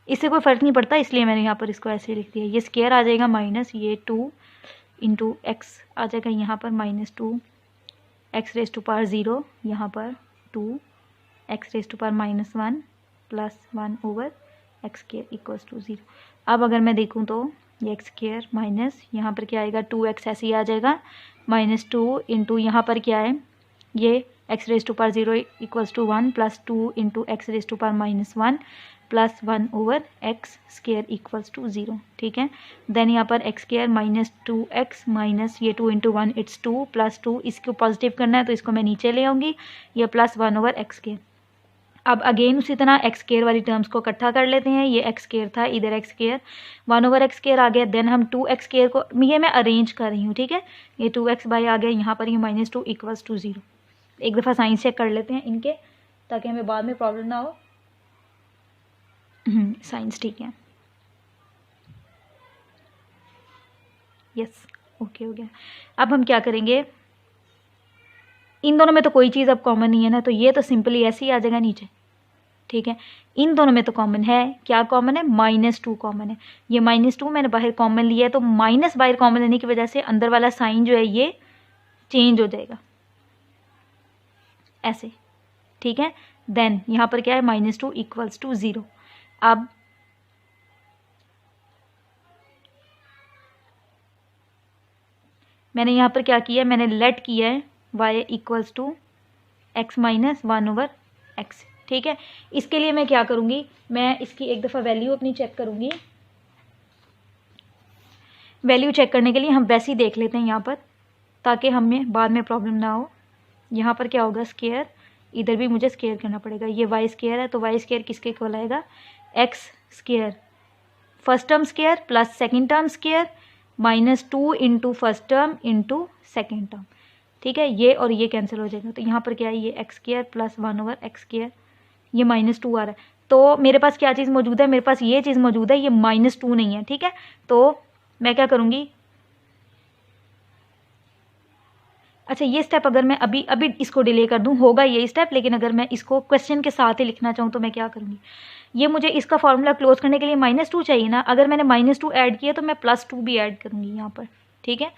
इससे कोई फ़र्क नहीं पड़ता, इसलिए मैंने यहाँ पर इसको ऐसे लिख दिया। ये स्क्वायर आ जाएगा माइनस ये 2 × x आ जाएगा यहाँ पर -2 x⁴, यहाँ पर 2 x⁻⁻1 + 1/x² = 0। अब अगर मैं देखूँ तो ये x² माइनस यहाँ पर क्या आएगा 2x ऐसे ही आ जाएगा, -2 × यहाँ पर क्या है, ये x⁻⁴ = 1 + 2 × x⁻⁻1 + 1/x² = 0, ठीक है। देन यहाँ पर x² माइनस 2x माइनस ये 2 × 1 इट्स 2 + 2, इसको पॉजिटिव करना है तो इसको मैं नीचे ले आऊँगी, ये + 1/x²। अब अगेन उसी तरह x² वाली टर्म्स को इकट्ठा कर लेते हैं। ये x² था, इधर x² 1/x² आ गया। देन हम 2x² को, ये मैं अरेंज कर रही हूँ, ठीक है। ये 2x आ गया, यहाँ पर ये -2 = 0। एक दफ़ा साइंस चेक कर लेते हैं इनके, ताकि हमें बाद में प्रॉब्लम ना हो। साइंस ठीक है, यस, ओके हो गया। अब हम क्या करेंगे, इन दोनों में तो कोई चीज़ अब कॉमन नहीं है ना, तो ये तो सिंपली ऐसे ही आ जाएगा नीचे, ठीक है। इन दोनों में तो कॉमन है, क्या कॉमन है, -2 कॉमन है। ये -2 मैंने बाहर कॉमन लिया है, तो माइनस बाहर कॉमन लेने की वजह से अंदर वाला साइन जो है ये चेंज हो जाएगा ऐसे, ठीक है। देन यहाँ पर क्या है -2 = 0। अब मैंने यहाँ पर क्या किया है, मैंने लेट किया है y = x - 1/x, ठीक है। इसके लिए मैं क्या करूँगी, मैं इसकी एक दफ़ा वैल्यू अपनी चेक करूँगी। वैल्यू चेक करने के लिए हम वैसे ही देख लेते हैं यहाँ पर ताकि हमें बाद में प्रॉब्लम ना हो। यहाँ पर क्या होगा, स्क्वायर, इधर भी मुझे स्क्वायर करना पड़ेगा। ये वाई स्क्वायर है तो वाई स्क्वायर किसके इक्वल आएगा, x square first term square plus second term square -2 into first term into second term. ठीक है, ये और ये कैंसिल हो जाएगा। तो यहाँ पर क्या है, ये x square plus 1/x square, ये -2 आ रहा है। तो मेरे पास क्या चीज़ मौजूद है, मेरे पास ये चीज़ मौजूद है, ये -2 नहीं है। ठीक है, तो मैं क्या करूँगी, अच्छा ये स्टेप अगर मैं अभी इसको डिले कर दूं, होगा ये स्टेप, लेकिन अगर मैं इसको क्वेश्चन के साथ ही लिखना चाहूँ तो मैं क्या करूँगी, ये मुझे इसका फॉर्मूला क्लोज करने के लिए -2 चाहिए ना। अगर मैंने -2 ऐड किया तो मैं +2 भी ऐड करूँगी यहाँ पर। ठीक है,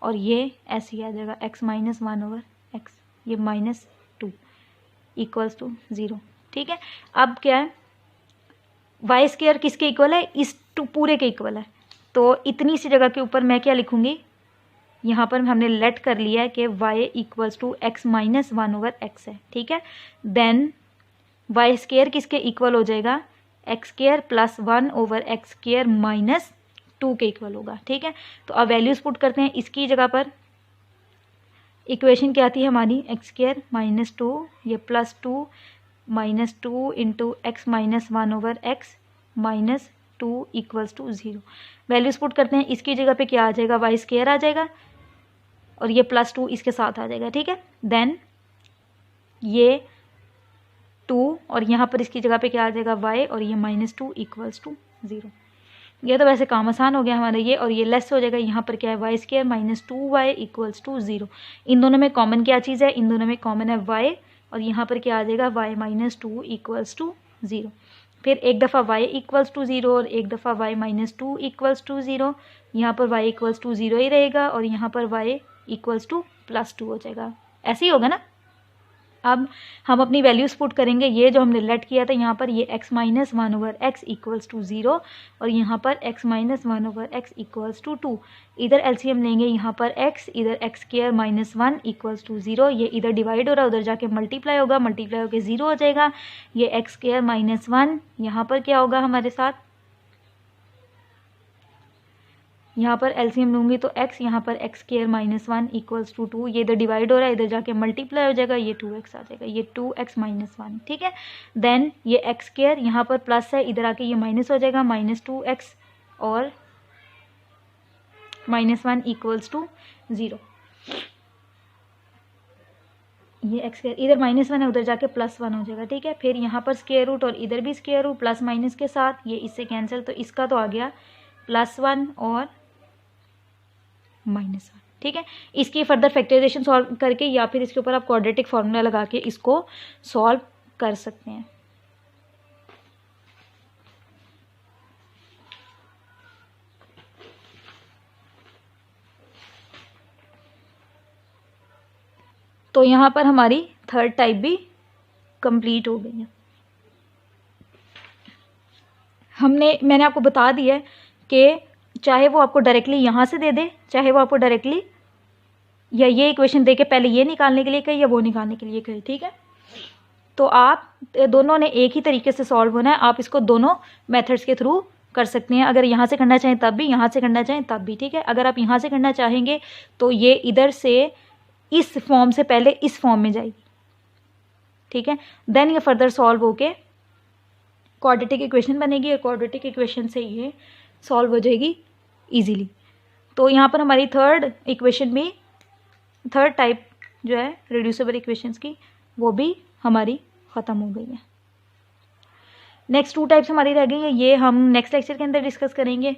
और ये ऐसे ही आ जाएगा x - 1/x, ये -2 इक्वल्स टू 0। ठीक है, अब क्या है, वाई स्क्वायर किसके इक्वल है, इस पूरे के इक्वल है। तो इतनी सी जगह के ऊपर मैं क्या लिखूँगी, यहाँ पर हमने लेट कर लिया है कि y equals to x - 1/x है। ठीक है, देन वाई स्क्वायर किसके इक्वल हो जाएगा, x square plus 1/x square -2 के इक्वल होगा। ठीक है, तो अब वैल्यूज पुट करते हैं इसकी जगह पर। इक्वेशन क्या आती है हमारी, एक्स स्क्वायर -2, ये +2 -2 into x - 1/x -2 equals to 0। Values put करते हैं, इसकी जगह पे क्या आ जाएगा, वाई स्क्वायर आ जाएगा और ये +2 इसके साथ आ जाएगा। ठीक है, देन ये 2 और यहाँ पर इसकी जगह पे क्या आ जाएगा, y, और ये -2 इक्वल्स टू 0। ये तो वैसे काम आसान हो गया हमारा, ये और ये लेस हो जाएगा। यहाँ पर क्या है, y square -2y equals to 0। इन दोनों में कॉमन क्या चीज़ है, इन दोनों में कॉमन है y, और यहाँ पर क्या आ जाएगा, y -2 इक्वल्स टू 0। फिर एक दफ़ा y इक्वल्स टू 0 और एक दफ़ा y -2 इक्वल्स टू 0। यहाँ पर y इक्वल्स टू 0 ही रहेगा और यहाँ पर y इक्वल्स टू +2 हो जाएगा। ऐसे ही होगा ना। अब हम अपनी वैल्यूज पुट करेंगे, ये जो हमने लेट किया था यहाँ पर, ये x - 1/x इक्वल्स टू 0 और यहाँ पर x - 1/x इक्वल्स टू 2। इधर एलसीएम लेंगे, यहाँ पर x, इधर x स्क्वायर -1 इक्वल्स टू 0। ये इधर डिवाइड हो रहा है, उधर जाके मल्टीप्लाई होगा, मल्टीप्लाई होकर 0 हो जाएगा। ये x स्क्वायर -1, यहाँ पर क्या होगा हमारे साथ, यहाँ पर एलसीएम लूँगी तो x, यहाँ पर x स्क्वायर -1 इक्वल्स टू 2। ये इधर डिवाइड हो रहा है, इधर जाके मल्टीप्लाई हो जाएगा, ये 2x आ जाएगा, ये 2x - 1। ठीक है, देन ये x स्क्वायर यहाँ पर प्लस है, इधर आके ये माइनस हो जाएगा, -2x और -1 इक्वल्स टू 0। ये x स्क्वायर इधर -1 है, उधर जाके +1 हो जाएगा। ठीक है, फिर यहाँ पर स्क्वायर रूट और इधर भी स्क्वायर रूट प्लस माइनस के साथ, ये इससे कैंसिल, तो इसका तो आ गया +1 और -1। ठीक है, इसकी फर्दर फैक्टराइजेशन सॉल्व करके या फिर इसके ऊपर आप क्वाड्रेटिक फार्मूला लगा के इसको सॉल्व कर सकते हैं। तो यहाँ पर हमारी थर्ड टाइप भी कंप्लीट हो गई है। मैंने आपको बता दिया है कि चाहे वो आपको डायरेक्टली यहाँ से दे दे, चाहे वो आपको डायरेक्टली या ये इक्वेशन दे के पहले ये निकालने के लिए कहे या वो निकालने के लिए कहे। ठीक है, तो आप दोनों ने एक ही तरीके से सॉल्व होना है। आप इसको दोनों मेथड्स के थ्रू कर सकते हैं, अगर यहाँ से करना चाहें तब भी, यहाँ से करना चाहें तब भी। ठीक है, अगर आप यहाँ से करना चाहेंगे तो ये इधर से इस फॉर्म से पहले इस फॉर्म में जाएगी। ठीक है, देन ये फर्दर सॉल्व होके क्वाड्रेटिक इक्वेशन बनेगी और क्वाड्रेटिक इक्वेशन से ये सॉल्व हो जाएगी इजीली। तो यहाँ पर हमारी थर्ड इक्वेशन भी, थर्ड टाइप जो है रिड्यूसिबल इक्वेशंस की, वो भी हमारी ख़त्म हो गई है। नेक्स्ट 2 टाइप्स हमारी रह गई है, ये हम नेक्स्ट लेक्चर के अंदर डिस्कस करेंगे।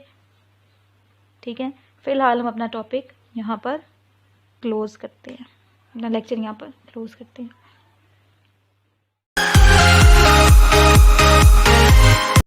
ठीक है, फिलहाल हम अपना टॉपिक यहाँ पर क्लोज़ करते हैं, अपना लेक्चर यहाँ पर क्लोज़ करते हैं।